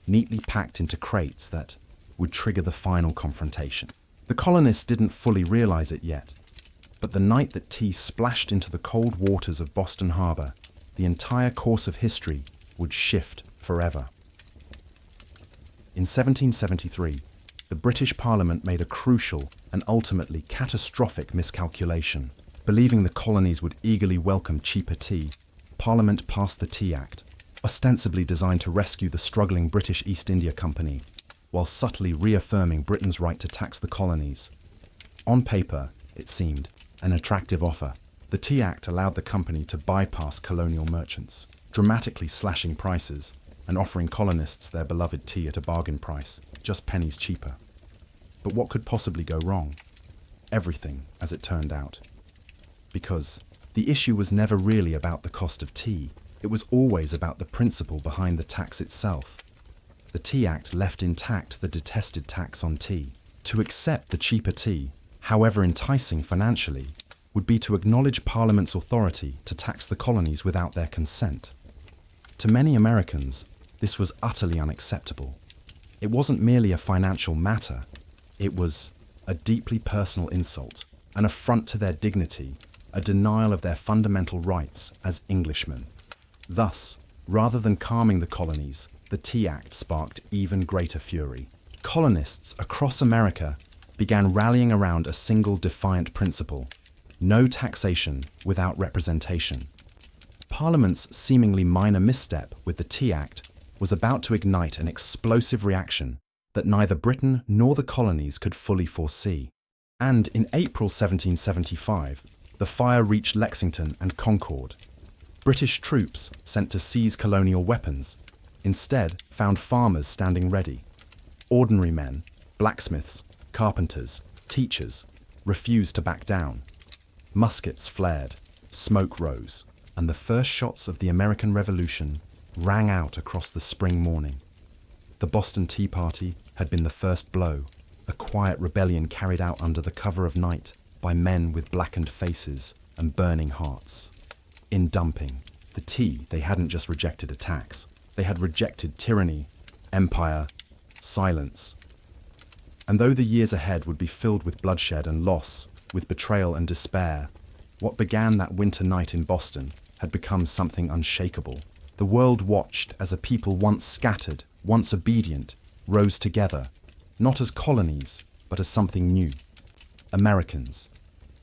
neatly packed into crates that would trigger the final confrontation. The colonists didn't fully realize it yet, but the night that tea splashed into the cold waters of Boston Harbor, the entire course of history would shift forever. In 1773, the British Parliament made a crucial and ultimately catastrophic miscalculation. Believing the colonies would eagerly welcome cheaper tea, Parliament passed the Tea Act, ostensibly designed to rescue the struggling British East India Company, while subtly reaffirming Britain's right to tax the colonies. On paper, it seemed, an attractive offer. The Tea Act allowed the company to bypass colonial merchants, dramatically slashing prices and offering colonists their beloved tea at a bargain price, just pennies cheaper. But what could possibly go wrong? Everything, as it turned out. Because the issue was never really about the cost of tea. It was always about the principle behind the tax itself. The Tea Act left intact the detested tax on tea. To accept the cheaper tea, however enticing financially, would be to acknowledge Parliament's authority to tax the colonies without their consent. To many Americans, this was utterly unacceptable. It wasn't merely a financial matter. It was a deeply personal insult, an affront to their dignity, a denial of their fundamental rights as Englishmen. Thus, Rather than calming the colonies, the Tea Act sparked even greater fury. Colonists across America began rallying around a single defiant principle: no taxation without representation. Parliament's seemingly minor misstep with the Tea Act was about to ignite an explosive reaction that neither Britain nor the colonies could fully foresee. And in April 1775, the fire reached Lexington and Concord. British troops sent to seize colonial weapons instead found farmers standing ready. Ordinary men, blacksmiths, carpenters, teachers, refused to back down. Muskets flared, smoke rose, and the first shots of the American Revolution rang out across the spring morning. The Boston Tea Party had been the first blow, a quiet rebellion carried out under the cover of night by men with blackened faces and burning hearts. In dumping, the tea, they hadn't just rejected a tax, they had rejected tyranny, empire, silence. And though the years ahead would be filled with bloodshed and loss, with betrayal and despair, what began that winter night in Boston had become something unshakable. The world watched as a people once scattered, once obedient, rose together, not as colonies, but as something new, Americans.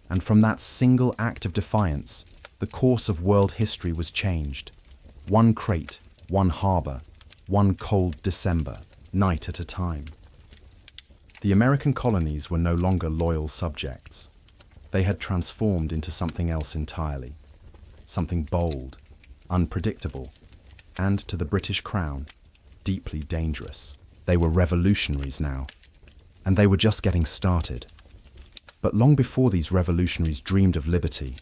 And from that single act of defiance, the course of world history was changed. One crate, one harbour, one cold December, night at a time. The American colonies were no longer loyal subjects. They had transformed into something else entirely, something bold, unpredictable, and to the British Crown, deeply dangerous. They were revolutionaries now, and they were just getting started. But long before these revolutionaries dreamed of liberty,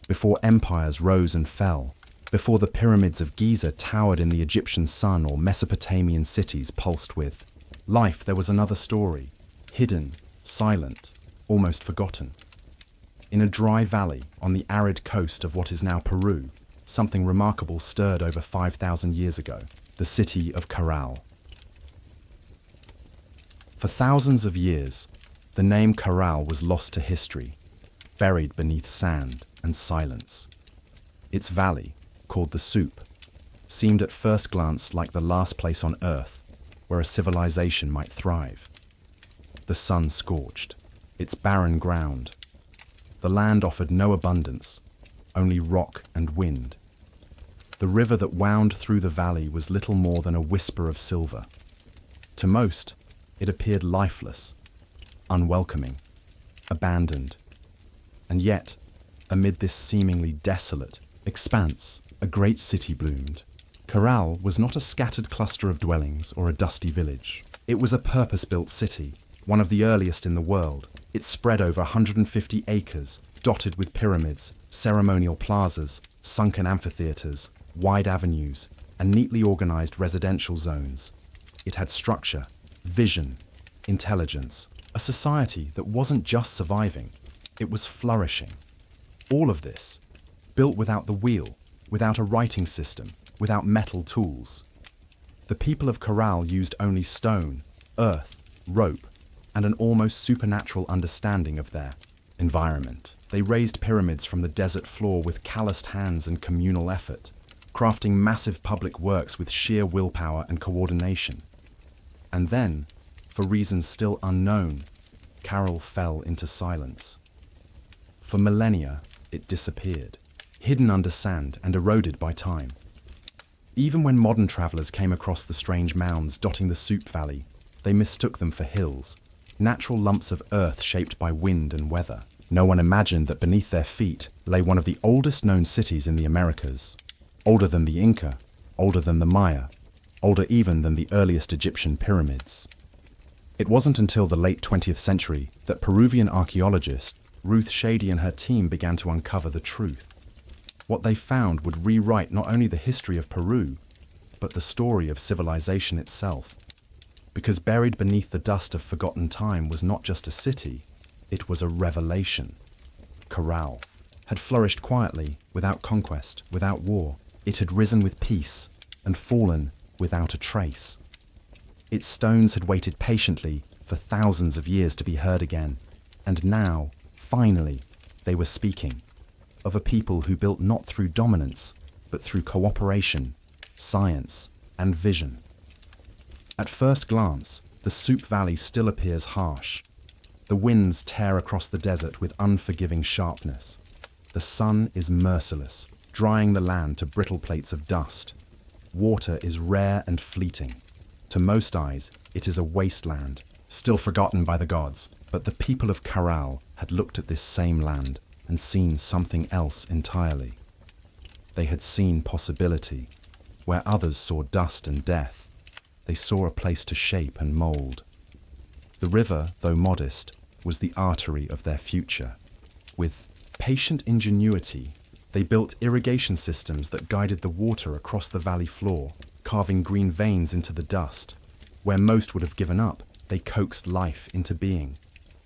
before empires rose and fell, before the pyramids of Giza towered in the Egyptian sun or Mesopotamian cities pulsed with life, there was another story, hidden, silent, almost forgotten. In a dry valley on the arid coast of what is now Peru, something remarkable stirred over 5,000 years ago, the city of Caral. For thousands of years, the name Caral was lost to history, buried beneath sand and silence. Its valley, called the Soup, seemed at first glance like the last place on Earth where a civilization might thrive. The sun scorched, its barren ground. The land offered no abundance, only rock and wind. The river that wound through the valley was little more than a whisper of silver. To most, it appeared lifeless, unwelcoming, abandoned. And yet, amid this seemingly desolate expanse, a great city bloomed. Caral was not a scattered cluster of dwellings or a dusty village. It was a purpose-built city, one of the earliest in the world. It spread over 150 acres, dotted with pyramids, ceremonial plazas, sunken amphitheatres, wide avenues, and neatly organized residential zones. It had structure, vision, intelligence, a society that wasn't just surviving, it was flourishing. All of this, built without the wheel, without a writing system, without metal tools. The people of Caral used only stone, earth, rope, and an almost supernatural understanding of their environment. They raised pyramids from the desert floor with calloused hands and communal effort, crafting massive public works with sheer willpower and coordination. And then, for reasons still unknown, Caral fell into silence. For millennia, it disappeared, hidden under sand and eroded by time. Even when modern travelers came across the strange mounds dotting the Soup Valley, they mistook them for hills, natural lumps of earth shaped by wind and weather. No one imagined that beneath their feet lay one of the oldest known cities in the Americas, older than the Inca, older than the Maya, older even than the earliest Egyptian pyramids. It wasn't until the late 20th century that Peruvian archaeologist Ruth Shady and her team began to uncover the truth. What they found would rewrite not only the history of Peru, but the story of civilization itself. Because buried beneath the dust of forgotten time was not just a city, it was a revelation. Caral had flourished quietly, without conquest, without war. It had risen with peace and fallen without a trace. Its stones had waited patiently for thousands of years to be heard again, and now, finally, they were speaking of a people who built not through dominance, but through cooperation, science, and vision. At first glance, the Soup Valley still appears harsh. The winds tear across the desert with unforgiving sharpness. The sun is merciless, drying the land to brittle plates of dust. Water is rare and fleeting. To most eyes, it is a wasteland, still forgotten by the gods. But the people of Caral had looked at this same land and seen something else entirely. They had seen possibility. Where others saw dust and death, they saw a place to shape and mould. The river, though modest, was the artery of their future. With patient ingenuity, they built irrigation systems that guided the water across the valley floor, carving green veins into the dust. Where most would have given up, they coaxed life into being.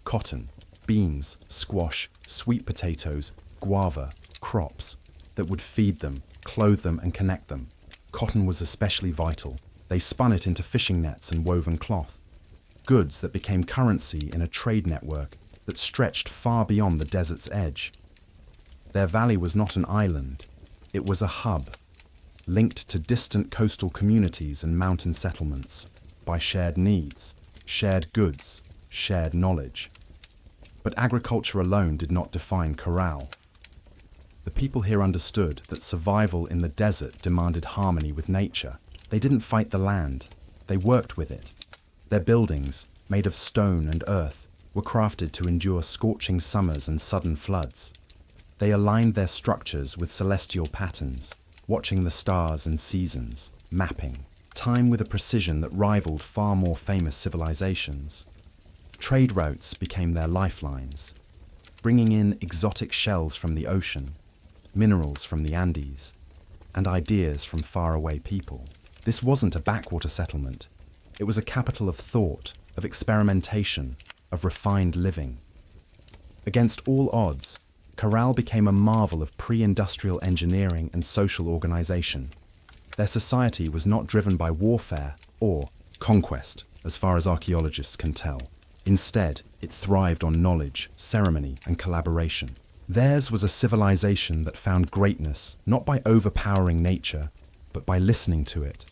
Cotton, beans, squash, sweet potatoes, guava, crops that would feed them, clothe them, and connect them. Cotton was especially vital. They spun it into fishing nets and woven cloth, goods that became currency in a trade network that stretched far beyond the desert's edge. Their valley was not an island, it was a hub, linked to distant coastal communities and mountain settlements by shared needs, shared goods, shared knowledge. But agriculture alone did not define Caral. The people here understood that survival in the desert demanded harmony with nature. They didn't fight the land, they worked with it. Their buildings, made of stone and earth, were crafted to endure scorching summers and sudden floods. They aligned their structures with celestial patterns, watching the stars and seasons, mapping time with a precision that rivaled far more famous civilizations. Trade routes became their lifelines, bringing in exotic shells from the ocean, minerals from the Andes, and ideas from faraway people. This wasn't a backwater settlement. It was a capital of thought, of experimentation, of refined living. Against all odds, Caral became a marvel of pre-industrial engineering and social organization. Their society was not driven by warfare or conquest, as far as archaeologists can tell. Instead, it thrived on knowledge, ceremony, and collaboration. Theirs was a civilization that found greatness not by overpowering nature, but by listening to it.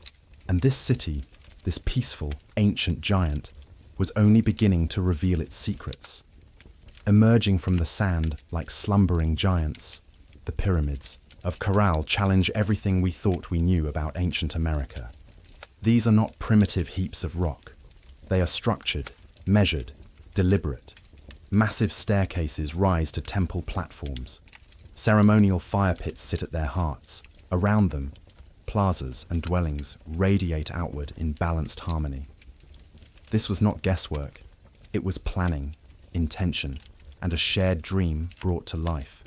And this city, this peaceful, ancient giant, was only beginning to reveal its secrets. Emerging from the sand like slumbering giants, the pyramids of Caral challenge everything we thought we knew about ancient America. These are not primitive heaps of rock. They are structured, measured, deliberate. Massive staircases rise to temple platforms. Ceremonial fire pits sit at their hearts. Around them, plazas and dwellings radiate outward in balanced harmony. This was not guesswork. It was planning, intention, and a shared dream brought to life.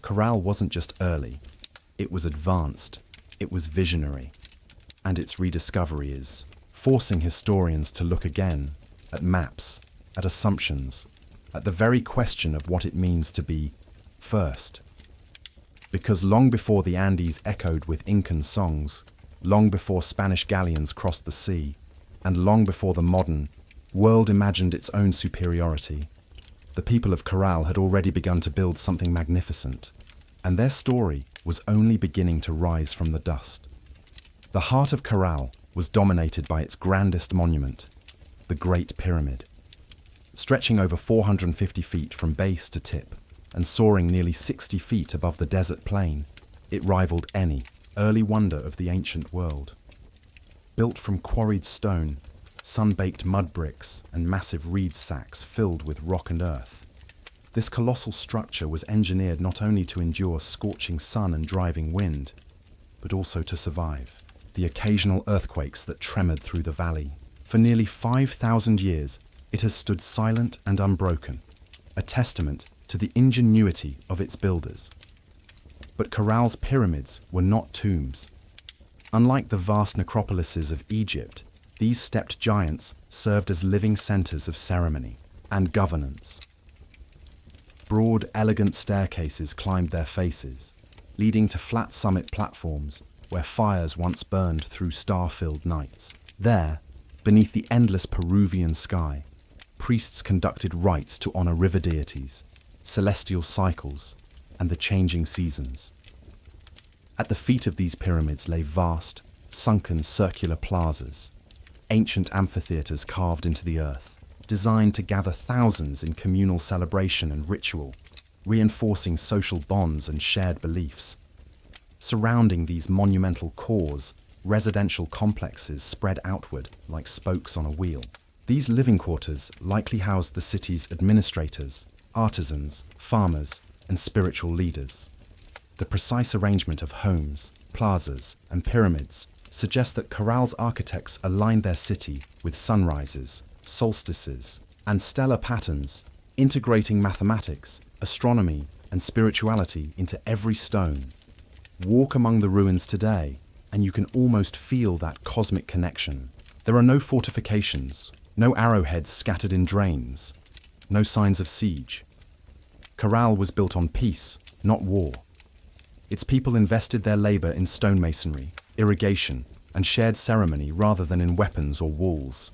Caral wasn't just early. It was advanced. It was visionary. And its rediscovery is forcing historians to look again at maps, at assumptions, at the very question of what it means to be first. Because long before the Andes echoed with Incan songs, long before Spanish galleons crossed the sea, and long before the modern world imagined its own superiority, the people of Caral had already begun to build something magnificent, and their story was only beginning to rise from the dust. The heart of Caral was dominated by its grandest monument, the Great Pyramid. Stretching over 450 feet from base to tip, and soaring nearly 60 feet above the desert plain, it rivaled any early wonder of the ancient world. Built from quarried stone, sun-baked mud bricks, and massive reed sacks filled with rock and earth, this colossal structure was engineered not only to endure scorching sun and driving wind, but also to survive the occasional earthquakes that tremored through the valley. For nearly 5,000 years, it has stood silent and unbroken, a testament to the ingenuity of its builders. But Caral's pyramids were not tombs. Unlike the vast necropolises of Egypt, these stepped giants served as living centers of ceremony and governance. Broad, elegant staircases climbed their faces, leading to flat summit platforms where fires once burned through star-filled nights. There, beneath the endless Peruvian sky, priests conducted rites to honor river deities, celestial cycles, and the changing seasons. At the feet of these pyramids lay vast, sunken circular plazas, ancient amphitheaters carved into the earth, designed to gather thousands in communal celebration and ritual, reinforcing social bonds and shared beliefs. Surrounding these monumental cores, residential complexes spread outward like spokes on a wheel. These living quarters likely housed the city's administrators, artisans, farmers, and spiritual leaders. The precise arrangement of homes, plazas, and pyramids suggests that Caral's architects aligned their city with sunrises, solstices, and stellar patterns, integrating mathematics, astronomy, and spirituality into every stone. Walk among the ruins today, and you can almost feel that cosmic connection. There are no fortifications, no arrowheads scattered in drains, no signs of siege. Caral was built on peace, not war. Its people invested their labor in stonemasonry, irrigation, and shared ceremony rather than in weapons or walls.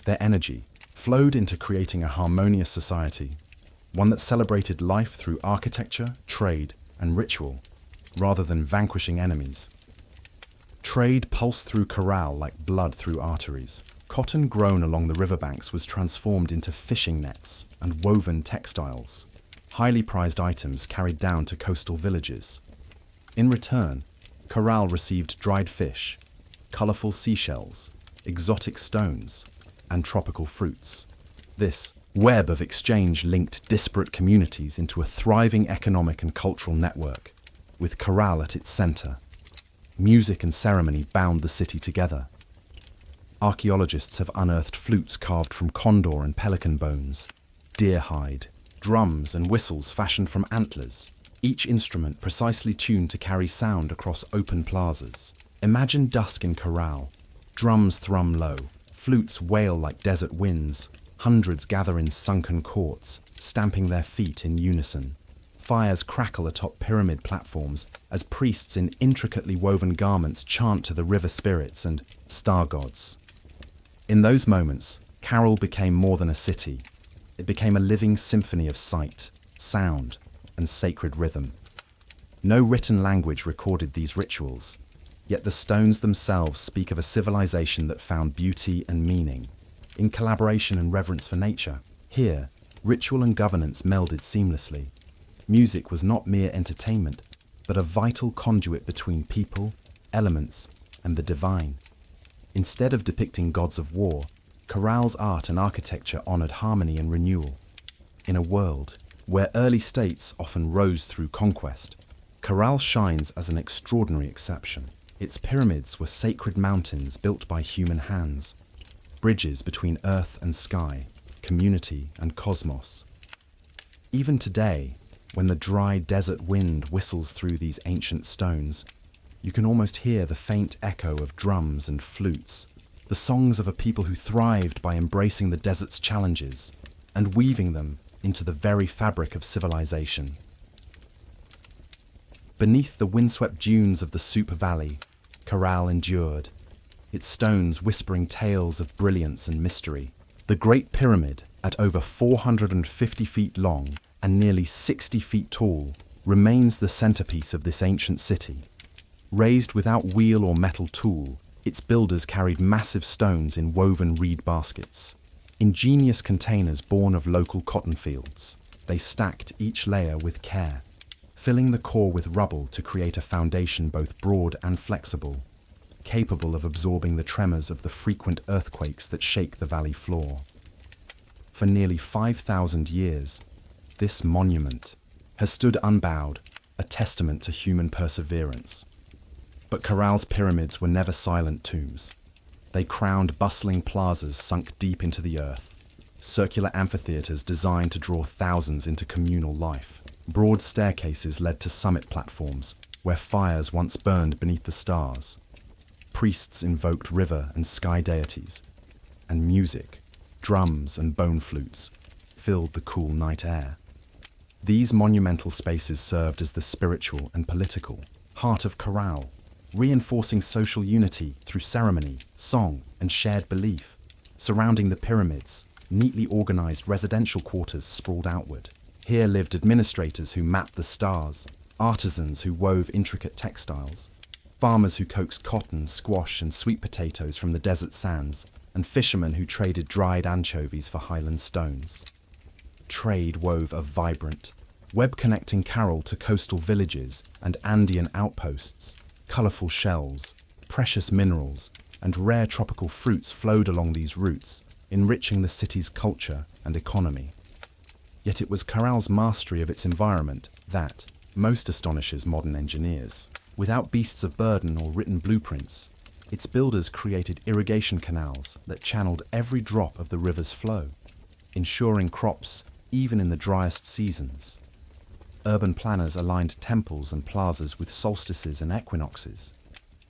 Their energy flowed into creating a harmonious society, one that celebrated life through architecture, trade, and ritual, rather than vanquishing enemies. Trade pulsed through Caral like blood through arteries. Cotton grown along the riverbanks was transformed into fishing nets and woven textiles, highly prized items carried down to coastal villages. In return, Caral received dried fish, colorful seashells, exotic stones, and tropical fruits. This web of exchange linked disparate communities into a thriving economic and cultural network, with Caral at its center. Music and ceremony bound the city together. Archaeologists have unearthed flutes carved from condor and pelican bones, deer hide, drums and whistles fashioned from antlers, each instrument precisely tuned to carry sound across open plazas. Imagine dusk in Caral. Drums thrum low, flutes wail like desert winds, hundreds gather in sunken courts, stamping their feet in unison. Fires crackle atop pyramid platforms as priests in intricately woven garments chant to the river spirits and star gods. In those moments, Caral became more than a city. It became a living symphony of sight, sound, and sacred rhythm. No written language recorded these rituals, yet the stones themselves speak of a civilization that found beauty and meaning in collaboration and reverence for nature. Here, ritual and governance melded seamlessly. Music was not mere entertainment, but a vital conduit between people, elements, and the divine. Instead of depicting gods of war, Caral's art and architecture honored harmony and renewal. In a world where early states often rose through conquest, Caral shines as an extraordinary exception. Its pyramids were sacred mountains built by human hands, bridges between earth and sky, community and cosmos. Even today, when the dry desert wind whistles through these ancient stones, you can almost hear the faint echo of drums and flutes, the songs of a people who thrived by embracing the desert's challenges and weaving them into the very fabric of civilization. Beneath the windswept dunes of the Soup Valley, Caral endured, its stones whispering tales of brilliance and mystery. The Great Pyramid, at over 450 feet long and nearly 60 feet tall, remains the centerpiece of this ancient city. Raised without wheel or metal tool, its builders carried massive stones in woven reed baskets. Ingenious containers born of local cotton fields, they stacked each layer with care, filling the core with rubble to create a foundation both broad and flexible, capable of absorbing the tremors of the frequent earthquakes that shake the valley floor. For nearly 5,000 years, this monument has stood unbowed, a testament to human perseverance. But Caral's pyramids were never silent tombs. They crowned bustling plazas sunk deep into the earth, circular amphitheaters designed to draw thousands into communal life. Broad staircases led to summit platforms where fires once burned beneath the stars. Priests invoked river and sky deities, and music, drums and bone flutes, filled the cool night air. These monumental spaces served as the spiritual and political heart of Caral, reinforcing social unity through ceremony, song, and shared belief. Surrounding the pyramids, neatly organized residential quarters sprawled outward. Here lived administrators who mapped the stars, artisans who wove intricate textiles, farmers who coaxed cotton, squash, and sweet potatoes from the desert sands, and fishermen who traded dried anchovies for highland stones. Trade wove a vibrant, web-connecting Caral to coastal villages and Andean outposts. Colourful shells, precious minerals, and rare tropical fruits flowed along these routes, enriching the city's culture and economy. Yet it was Caral's mastery of its environment that most astonishes modern engineers. Without beasts of burden or written blueprints, its builders created irrigation canals that channeled every drop of the river's flow, ensuring crops even in the driest seasons. Urban planners aligned temples and plazas with solstices and equinoxes,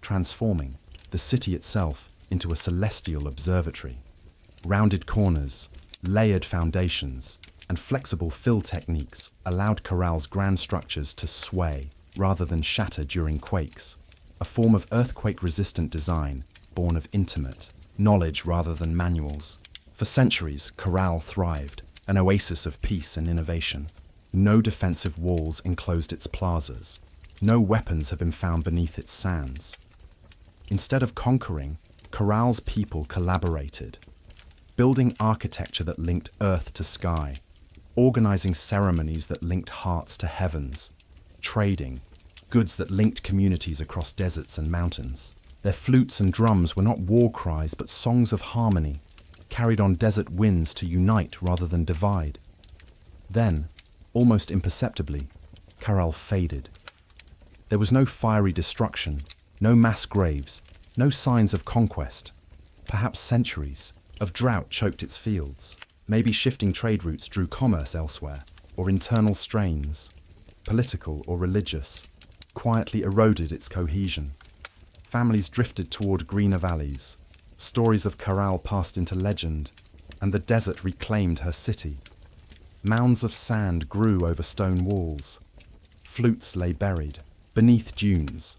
transforming the city itself into a celestial observatory. Rounded corners, layered foundations, and flexible fill techniques allowed Caral's grand structures to sway rather than shatter during quakes, a form of earthquake-resistant design born of intimate knowledge rather than manuals. For centuries, Caral thrived, an oasis of peace and innovation. No defensive walls enclosed its plazas. No weapons have been found beneath its sands. Instead of conquering, Caral's people collaborated, building architecture that linked earth to sky, organizing ceremonies that linked hearts to heavens, trading goods that linked communities across deserts and mountains. Their flutes and drums were not war cries but songs of harmony, carried on desert winds to unite rather than divide. Then, almost imperceptibly, Caral faded. There was no fiery destruction, no mass graves, no signs of conquest. Perhaps centuries of drought choked its fields. Maybe shifting trade routes drew commerce elsewhere, or internal strains, political or religious, quietly eroded its cohesion. Families drifted toward greener valleys. Stories of Caral passed into legend, and the desert reclaimed her city. Mounds of sand grew over stone walls. Flutes lay buried beneath dunes.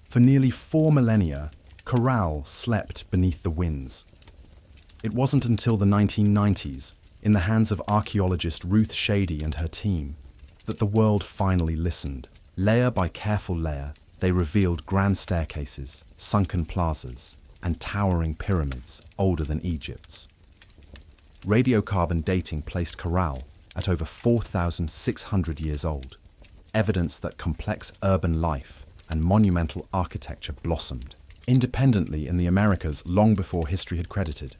For nearly 4 millennia, Caral slept beneath the winds. It wasn't until the 1990s, in the hands of archaeologist Ruth Shady and her team, that the world finally listened. Layer by careful layer, they revealed grand staircases, sunken plazas, and towering pyramids older than Egypt's. Radiocarbon dating placed Caral at over 4,600 years old, evidence that complex urban life and monumental architecture blossomed independently in the Americas long before history had credited.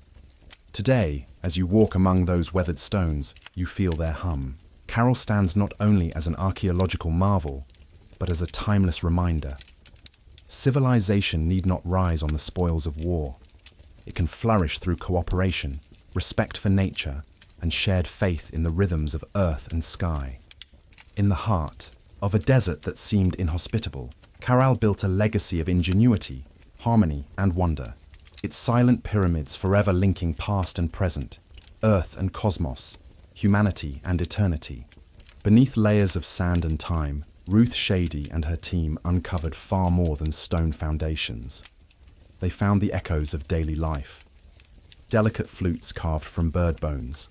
Today, as you walk among those weathered stones, you feel their hum. Caral stands not only as an archaeological marvel, but as a timeless reminder. Civilization need not rise on the spoils of war. It can flourish through cooperation, respect for nature, and shared faith in the rhythms of earth and sky. In the heart of a desert that seemed inhospitable, Caral built a legacy of ingenuity, harmony, and wonder. Its silent pyramids forever linking past and present, earth and cosmos, humanity and eternity. Beneath layers of sand and time, Ruth Shady and her team uncovered far more than stone foundations. They found the echoes of daily life. Delicate flutes carved from bird bones,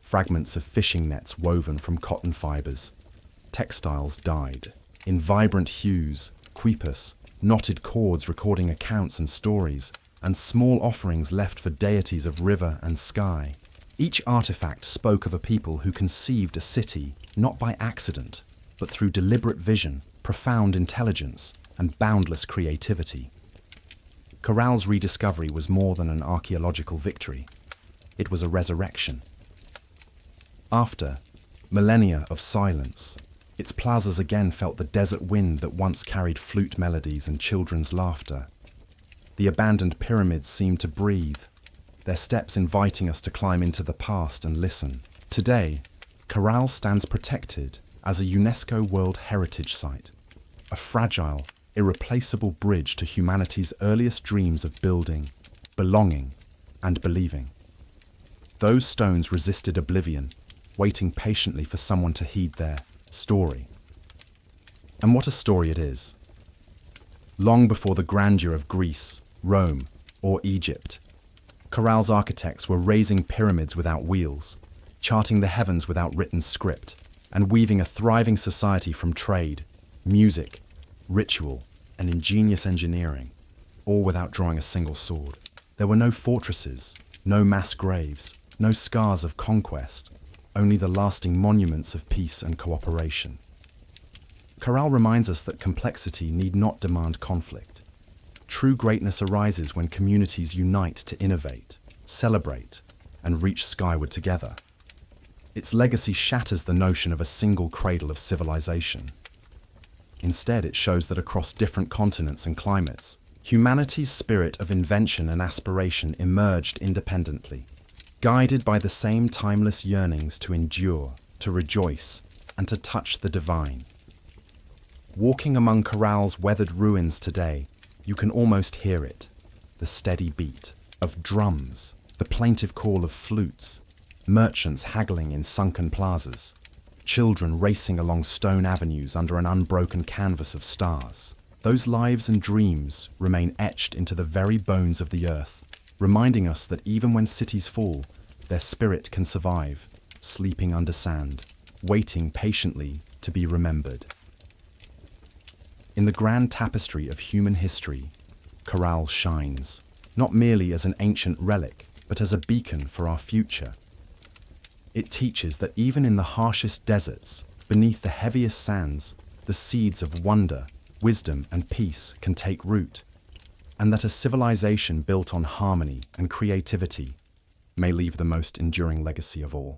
fragments of fishing nets woven from cotton fibers, textiles dyed in vibrant hues, quipus, knotted cords recording accounts and stories, and small offerings left for deities of river and sky. Each artifact spoke of a people who conceived a city not by accident, but through deliberate vision, profound intelligence, and boundless creativity. Caral's rediscovery was more than an archaeological victory. It was a resurrection. After millennia of silence, its plazas again felt the desert wind that once carried flute melodies and children's laughter. The abandoned pyramids seemed to breathe, their steps inviting us to climb into the past and listen. Today, Caral stands protected as a UNESCO World Heritage Site, a fragile, irreplaceable bridge to humanity's earliest dreams of building, belonging, and believing. Those stones resisted oblivion, waiting patiently for someone to heed their story. And what a story it is. Long before the grandeur of Greece, Rome, or Egypt, Caral's architects were raising pyramids without wheels, charting the heavens without written script, and weaving a thriving society from trade, music, ritual, and ingenious engineering, all without drawing a single sword. There were no fortresses, no mass graves, no scars of conquest, only the lasting monuments of peace and cooperation. Caral reminds us that complexity need not demand conflict. True greatness arises when communities unite to innovate, celebrate, and reach skyward together. Its legacy shatters the notion of a single cradle of civilization. Instead, it shows that across different continents and climates, humanity's spirit of invention and aspiration emerged independently, guided by the same timeless yearnings to endure, to rejoice, and to touch the divine. Walking among Caral's weathered ruins today, you can almost hear it, the steady beat of drums, the plaintive call of flutes, merchants haggling in sunken plazas, children racing along stone avenues under an unbroken canvas of stars. Those lives and dreams remain etched into the very bones of the earth, reminding us that even when cities fall, their spirit can survive, sleeping under sand, waiting patiently to be remembered. In the grand tapestry of human history, Caral shines, not merely as an ancient relic, but as a beacon for our future. It teaches that even in the harshest deserts, beneath the heaviest sands, the seeds of wonder, wisdom, and peace can take root, and that a civilization built on harmony and creativity may leave the most enduring legacy of all.